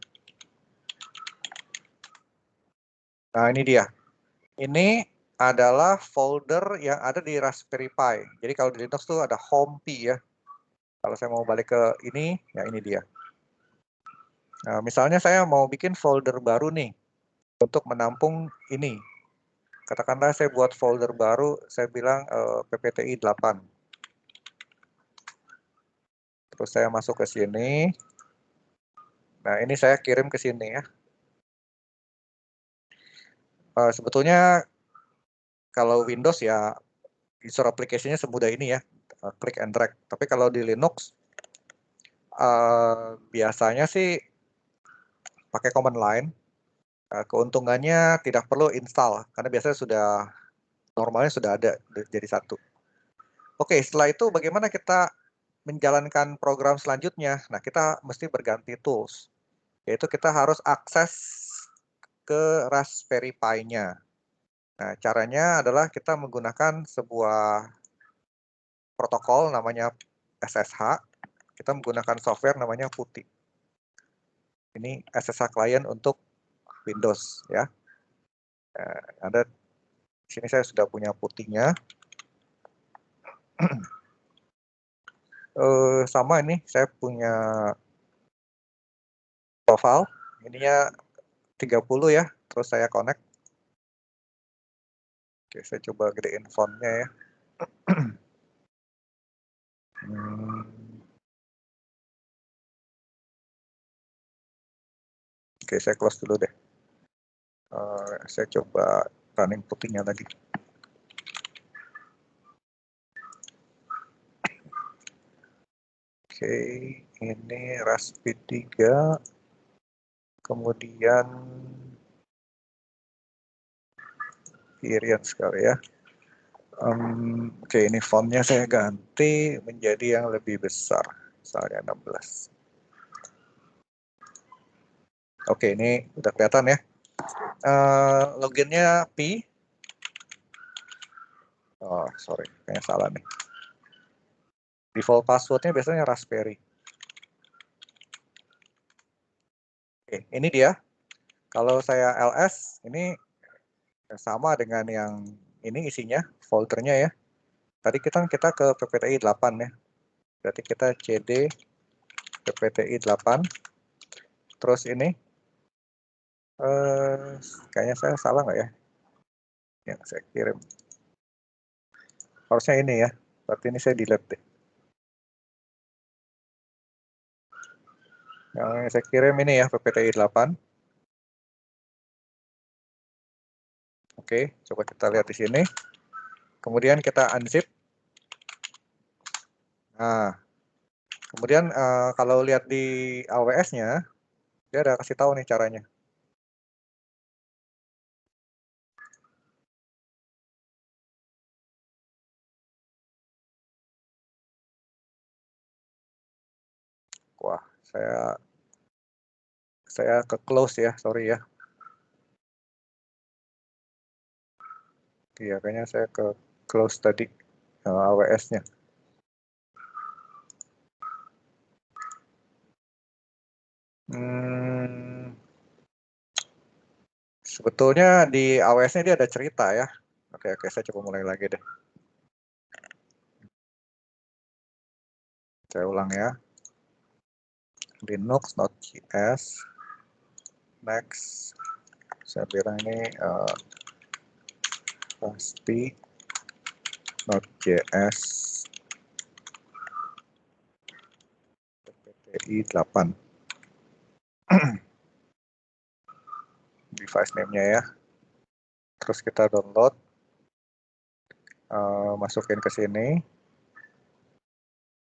Nah, ini dia. Ini adalah folder yang ada di Raspberry Pi. Jadi kalau di Linux tuh ada home Pi ya. Kalau saya mau balik ke ini, ya ini dia. Nah, misalnya saya mau bikin folder baru nih untuk menampung ini. Katakanlah saya buat folder baru, saya bilang PPTI 8. Terus saya masuk ke sini. Nah, ini saya kirim ke sini ya. Sebetulnya kalau Windows ya install aplikasinya semudah ini ya, klik and drag. Tapi kalau di Linux biasanya sih pakai command line. Keuntungannya tidak perlu install karena biasanya normalnya sudah ada jadi satu. Oke, setelah itu bagaimana kita menjalankan program selanjutnya? Nah, kita mesti berganti tools. Yaitu kita harus akses ke Raspberry Pi-nya. Nah, caranya adalah kita menggunakan sebuah protokol namanya SSH. Kita menggunakan software namanya PuTTY. Ini SSH client untuk Windows ya. Ada di sini saya sudah punya PuTTY-nya. Sama ini saya punya profile. Ininya 30 ya. Terus saya connect. Oke, saya coba gedein font-nya ya. Oke, saya close dulu deh. Saya coba running PuTTY-nya lagi. Oke, ini Raspberry 3. Kemudian Period sekali ya. Oke, ini fontnya saya ganti menjadi yang lebih besar, misalnya 16. Oke, ini udah kelihatan ya. Loginnya Pi. Oh, sorry, kayaknya salah nih. Default passwordnya biasanya Raspberry. Oke, ini dia. Kalau saya ls, ini sama dengan yang ini isinya, foldernya ya. Tadi kita ke PPTI 8 ya. Berarti kita cd PPTI 8. Terus ini, kayaknya saya salah nggak ya? Yang saya kirim. Harusnya ini ya. Berarti ini saya delete deh. Yang saya kirim ini ya, PPTI 8. Oke, coba kita lihat di sini. Kemudian kita unzip. Nah, kemudian kalau lihat di AWS-nya, dia ada kasih tahu nih caranya. Wah, saya ke close ya, sorry ya. Iya, kayaknya saya ke close tadi AWS-nya. Sebetulnya di AWS-nya dia ada cerita ya. Oke, saya coba mulai lagi deh. Saya ulang ya. Linux Node.js. Next. Saya bilang ini pasti Node.js PPTI 8. Device name-nya ya. Terus kita download. Masukin ke sini.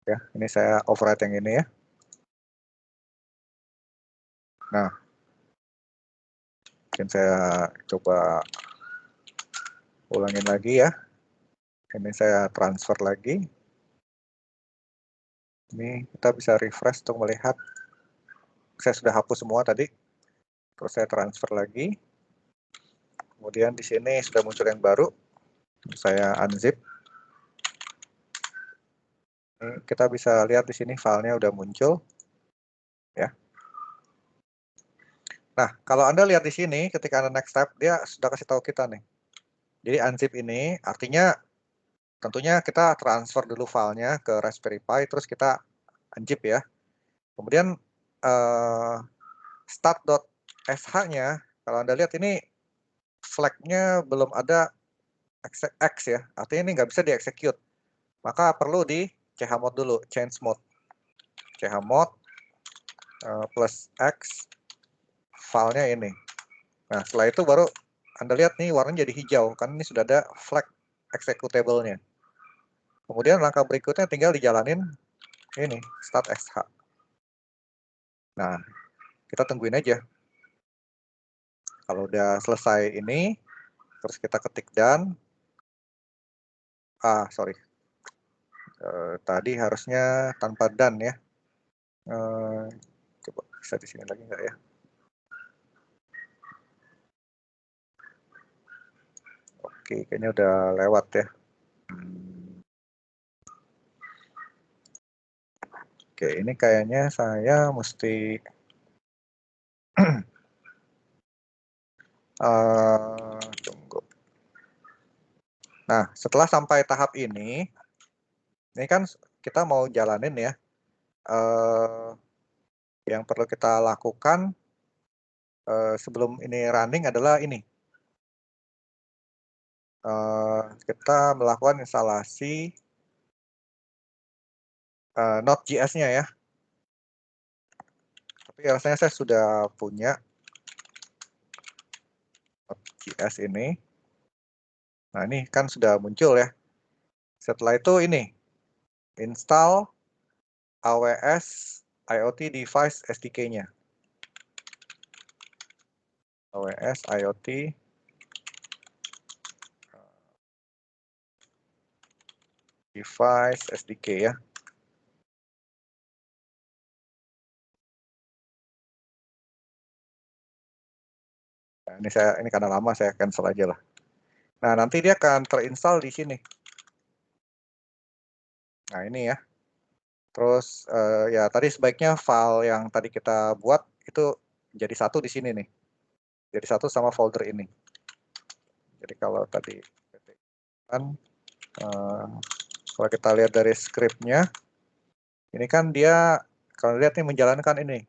Ya, ini saya override yang ini ya. Nah, mungkin saya coba ulangin lagi ya. Ini saya transfer lagi. Ini kita bisa refresh untuk melihat. Saya sudah hapus semua tadi. Terus saya transfer lagi. Kemudian di sini sudah muncul yang baru. Saya unzip. Ini kita bisa lihat di sini filenya udah muncul. Ya. Nah, kalau Anda lihat di sini, ketika Anda next step, dia sudah kasih tahu kita nih. Jadi unzip ini artinya tentunya kita transfer dulu filenya ke Raspberry Pi, terus kita unzip ya. Kemudian start.sh-nya, kalau Anda lihat ini flag-nya belum ada X ya, artinya ini nggak bisa di-execute. Maka perlu di chmod dulu, change mode. Chmod plus X, filenya ini. Nah, setelah itu baru Anda lihat nih warnanya jadi hijau, karena ini sudah ada flag executable-nya. Kemudian langkah berikutnya tinggal dijalanin ini, start sh. Nah, kita tungguin aja. Kalau udah selesai ini, terus kita ketik done. Sorry. Tadi harusnya tanpa done ya. Coba bisa di sini lagi nggak ya? Oke, kayaknya udah lewat ya. Oke, ini kayaknya saya mesti tunggu. Nah, setelah sampai tahap ini kan kita mau jalanin ya. Yang perlu kita lakukan sebelum ini running adalah ini. Kita melakukan instalasi Node.js-nya ya. Tapi rasanya saya sudah punya Node.js ini. Nah, ini kan sudah muncul ya. Setelah itu ini, install AWS IoT Device SDK-nya. AWS IoT Device SDK ya. Nah, ini karena lama saya cancel aja lah. Nah, nanti dia akan terinstall di sini. Nah, ini ya. Terus ya tadi sebaiknya file yang tadi kita buat itu jadi satu di sini nih. Jadi satu sama folder ini. Jadi kalau tadi kan kalau kita lihat dari scriptnya, ini kan dia kalau lihat nih menjalankan ini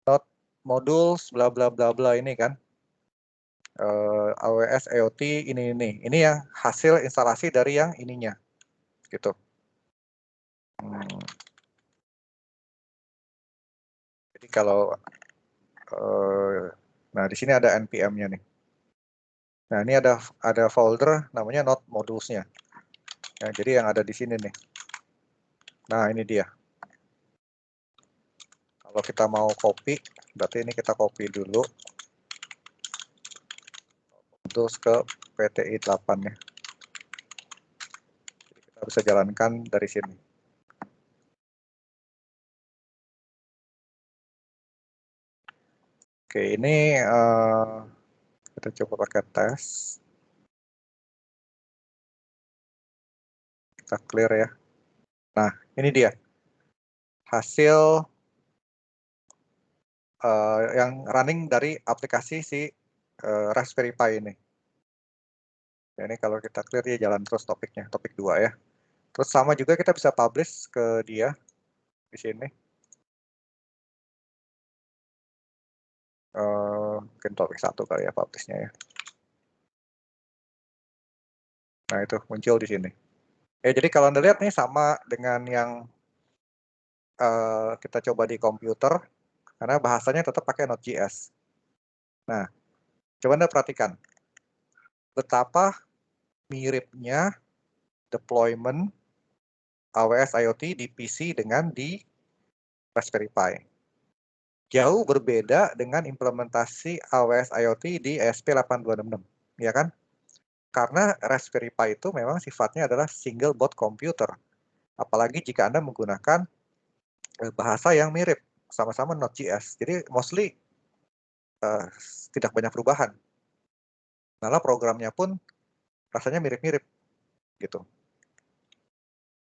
Node modules bla bla bla bla ini kan. AWS IoT ini yang hasil instalasi dari yang ininya gitu. Jadi kalau nah di sini ada npm-nya nih. Nah ini ada folder namanya Node modules-nya. Ya, jadi yang ada di sini nih. Nah ini dia. Kalau kita mau copy, berarti ini kita copy dulu. Terus ke PTI 8 ya. Jadi kita bisa jalankan dari sini. Oke, ini kita coba pakai tes. Kita clear ya. Nah, ini dia. Hasil yang running dari aplikasi si Raspberry Pi ini. Ya, ini kalau kita clear dia jalan terus topiknya, topik 2 ya. Terus sama juga kita bisa publish ke dia di sini. Mungkin topik 1 kali ya publishnya ya. Nah itu muncul di sini. Jadi kalau Anda lihat nih sama dengan yang kita coba di komputer, karena bahasanya tetap pakai Node.js. Nah, coba Anda perhatikan betapa miripnya deployment AWS IoT di PC dengan di Raspberry Pi. Jauh berbeda dengan implementasi AWS IoT di ESP8266, ya kan? Karena Raspberry Pi itu memang sifatnya adalah single board computer. Apalagi jika Anda menggunakan bahasa yang mirip, sama-sama Node.js. Jadi mostly tidak banyak perubahan. Malah programnya pun rasanya mirip-mirip gitu.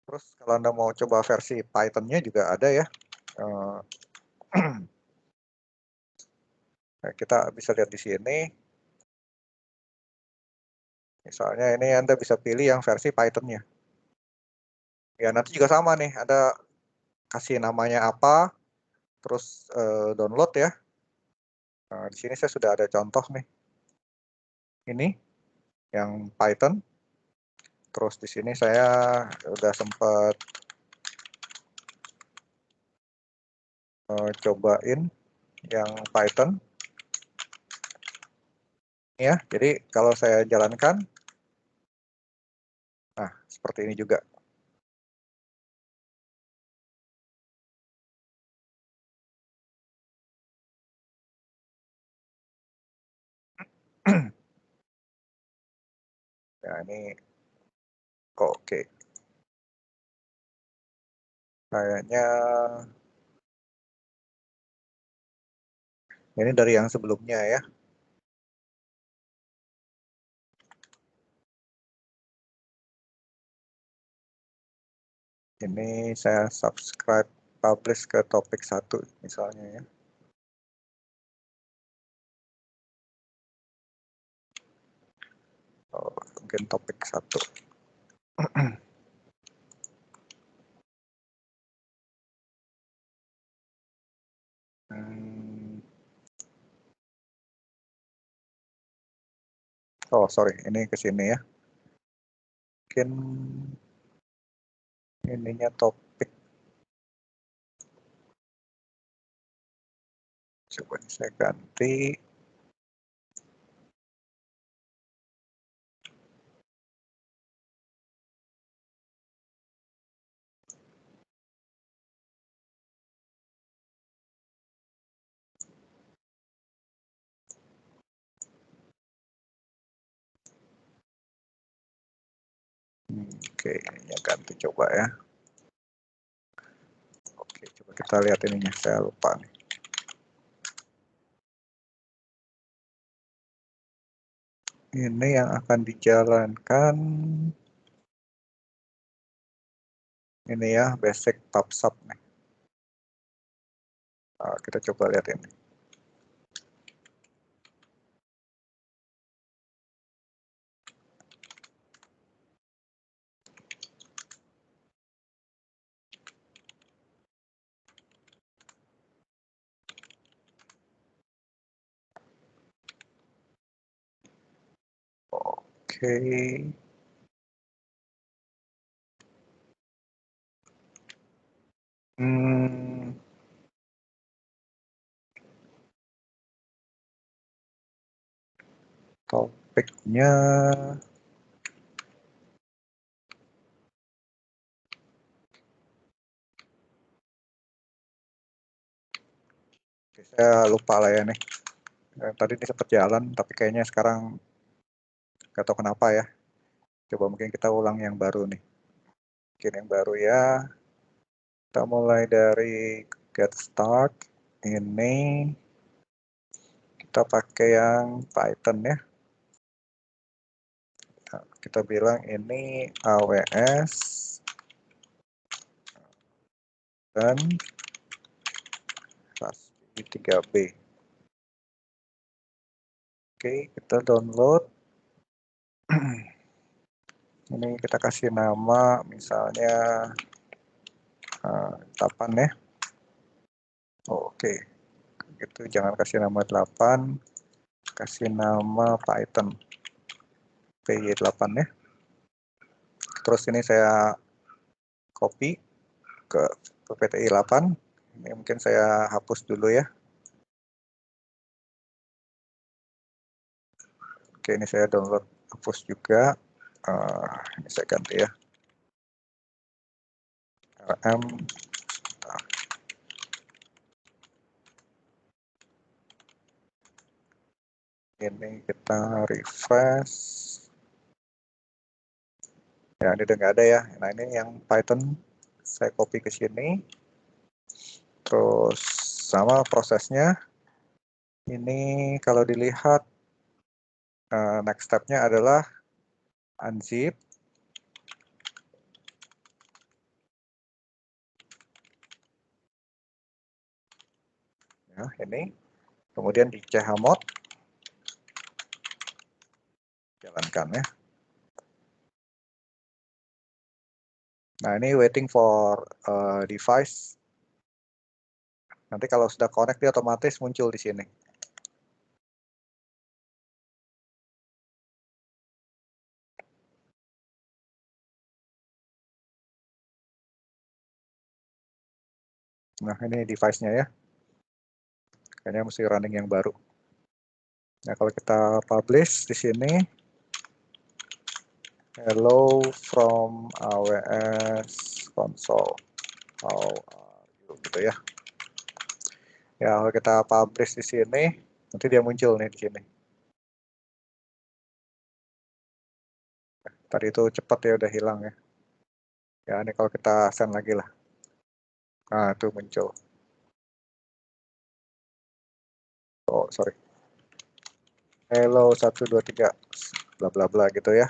Terus kalau Anda mau coba versi Python-nya juga ada ya. Nah, kita bisa lihat di sini. Misalnya ini Anda bisa pilih yang versi Python-nya. Ya nanti juga sama nih, Anda kasih namanya apa, terus download ya. Nah, di sini saya sudah ada contoh nih. Ini yang Python. Terus di sini saya udah sempat cobain yang Python. Ya, jadi kalau saya jalankan, nah seperti ini juga. Ya ini kok oke. Kayaknya ini dari yang sebelumnya ya. Ini saya subscribe publish ke topik 1 misalnya ya. Oh, mungkin topik 1. Oh, sorry, ini ke sini ya. Mungkin ininya topik. Coba saya ganti. Oke, ini ganti coba ya. Oke, coba kita lihat ininya, saya lupa nih. Ini yang akan dijalankan. Ini ya, basic PubSub nih. Nah, kita coba lihat ini. Oke. Topiknya saya lupa lah ya nih. Tadi ini sempat jalan, tapi kayaknya sekarang nggak tahu kenapa ya. Coba mungkin kita ulang yang baru nih. Mungkin yang baru ya. Kita mulai dari get start. Ini kita pakai yang Python ya. Nah, kita bilang ini AWS dan Raspberry 3B. Oke, kita download. Ini kita kasih nama misalnya 8 ya. Oke, gitu jangan kasih nama 8, kasih nama Python PY8 ya. Terus ini saya copy ke PPTI 8. Ini mungkin saya hapus dulu ya. Oke, ini saya download, hapus juga. Ini saya ganti ya. RM. Ini kita refresh. Ya, ini udah nggak ada ya. Nah, ini yang Python saya copy ke sini. Terus sama prosesnya. Ini kalau dilihat next step-nya adalah unzip. Ya, ini. Kemudian di chmod. Jalankan ya. Nah, ini waiting for device. Nanti kalau sudah connect, dia otomatis muncul di sini. Nah, ini device-nya ya. Kayaknya mesti running yang baru. Nah, kalau kita publish di sini, hello from AWS console, how are you, gitu ya. Ya, kalau kita publish di sini, nanti dia muncul nih di sini. Tadi itu cepat ya, udah hilang ya. Ya, ini kalau kita send lagi lah. Nah, itu muncul. Oh, sorry. Hello 1 2 3 bla bla bla gitu ya.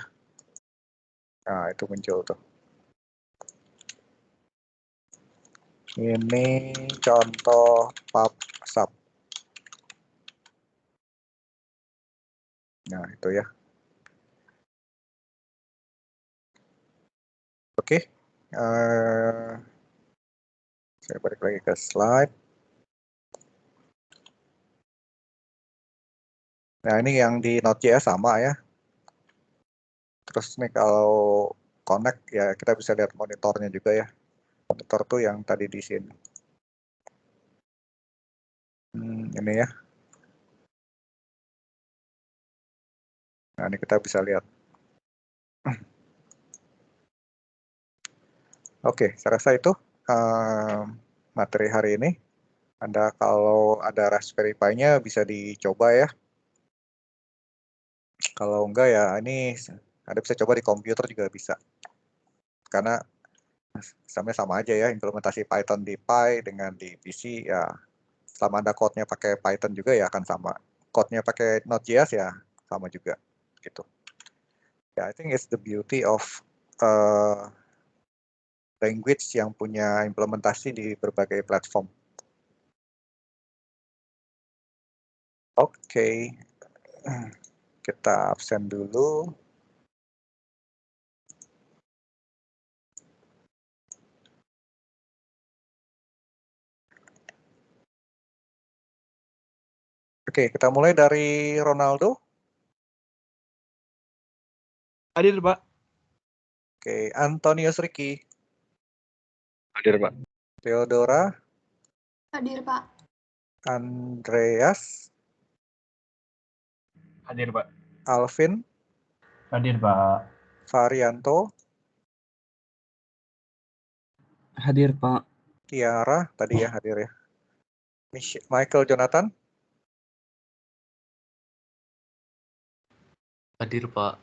Nah, itu muncul tuh. Ini contoh PubSub. Nah, itu ya. Oke. Saya balik lagi ke slide. Nah, ini yang di Node.js sama ya. Terus nih kalau connect ya kita bisa lihat monitornya juga ya. Monitor tuh yang tadi di sini. Ini ya. Nah, ini kita bisa lihat. Oke, saya rasa itu materi hari ini. Anda kalau ada Raspberry Pi-nya bisa dicoba ya. Kalau enggak ya ini Anda bisa coba di komputer juga bisa. Karena sama aja ya, implementasi Python di Pi dengan di PC ya. Selama Anda code-nya pakai Python juga ya akan sama. Code-nya pakai Node.js ya sama juga gitu. Ya, I think it's the beauty of language yang punya implementasi di berbagai platform. Oke, kita absen dulu. Oke, kita mulai dari Ronaldo. Hadir, Pak. Oke, Antonius Ricky. Hadir, Pak. Theodora. Hadir, Pak. Andreas. Hadir, Pak. Alvin. Hadir, Pak. Varianto. Hadir, Pak. Tiara, tadi ya hadir ya. Michael Jonathan. Hadir, Pak.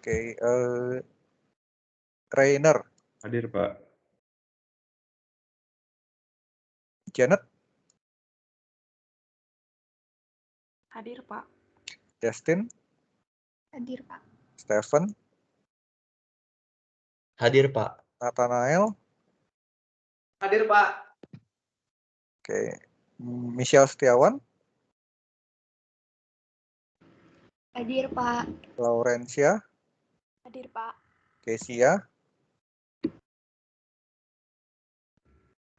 Oke, Rainer. Hadir, Pak. Janet. Hadir, Pak. Justin. Hadir, Pak. Stephen. Hadir, Pak. Nathanael. Hadir, Pak. Oke, Michelle Setiawan. Hadir, Pak. Laurencia. Hadir, Pak. Kesia.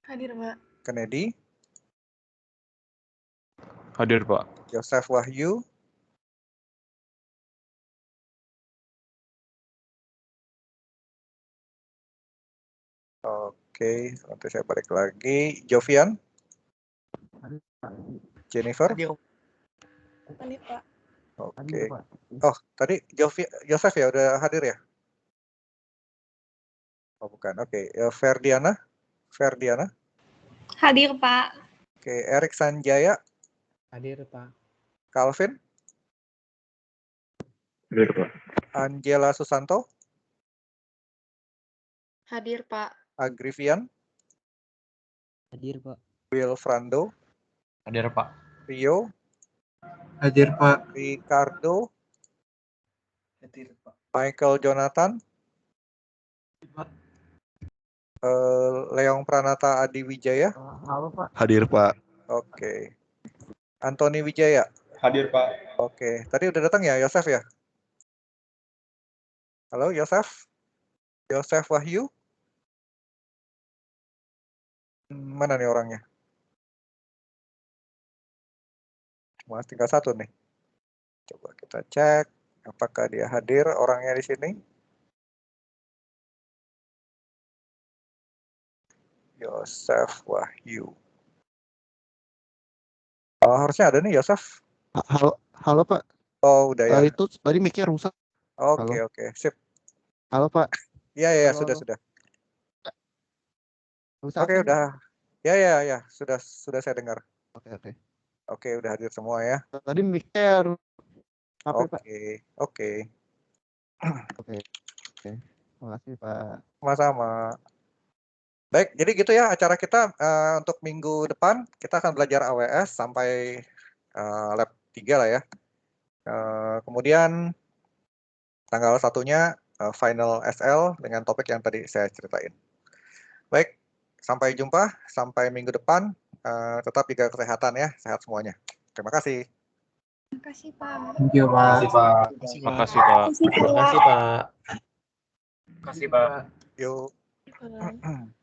Hadir, Pak. Kennedy. Hadir, Pak. Joseph Wahyu. Oke, nanti saya balik lagi. Jovian. Jennifer. Hadir, Pak. Oke. Oh, tadi Joseph ya udah hadir ya? Oh, bukan. Oke, Ferdiana. Hadir, Pak. Oke, Erik Sanjaya. Hadir, Pak. Calvin. Hadir, Pak. Angela Susanto. Hadir, Pak. Agrivian. Hadir, Pak. Will Frando. Hadir, Pak. Rio. Hadir, Pak. Ricardo. Hadir, Pak. Michael Jonathan. Leong Pranata Adi Wijaya. Halo Pak. Hadir Pak. Oke. Anthony Wijaya. Hadir Pak. Oke. Tadi udah datang ya Yosef ya? Halo Yosef. Yosef Wahyu. Mana nih orangnya? Masih tinggal satu nih. Coba kita cek apakah dia hadir orangnya di sini. Yosef Wahyu. Oh, harusnya ada nih Yosef. Halo Pak. Oh, udah ya. Itu tadi mic-nya rusak. Oke, sip. Halo Pak. Iya, Halo. sudah. Rusak Oke, udah. Ya, sudah saya dengar. Oke. Oke, udah hadir semua ya. Tadi mic-nya rusak. Oke. Makasih Pak. Sama-sama. Baik, jadi gitu ya acara kita untuk minggu depan. Kita akan belajar AWS sampai lab 3 lah ya. Kemudian tanggal 1-nya final SL dengan topik yang tadi saya ceritain. Baik, sampai jumpa. Sampai minggu depan. Tetap jaga kesehatan ya. Sehat semuanya. Terima kasih. Terima kasih Pak. Thank you Pak. Terima kasih Pak. Makasih, Pak. Terima kasih Pak. Yuk. Pak.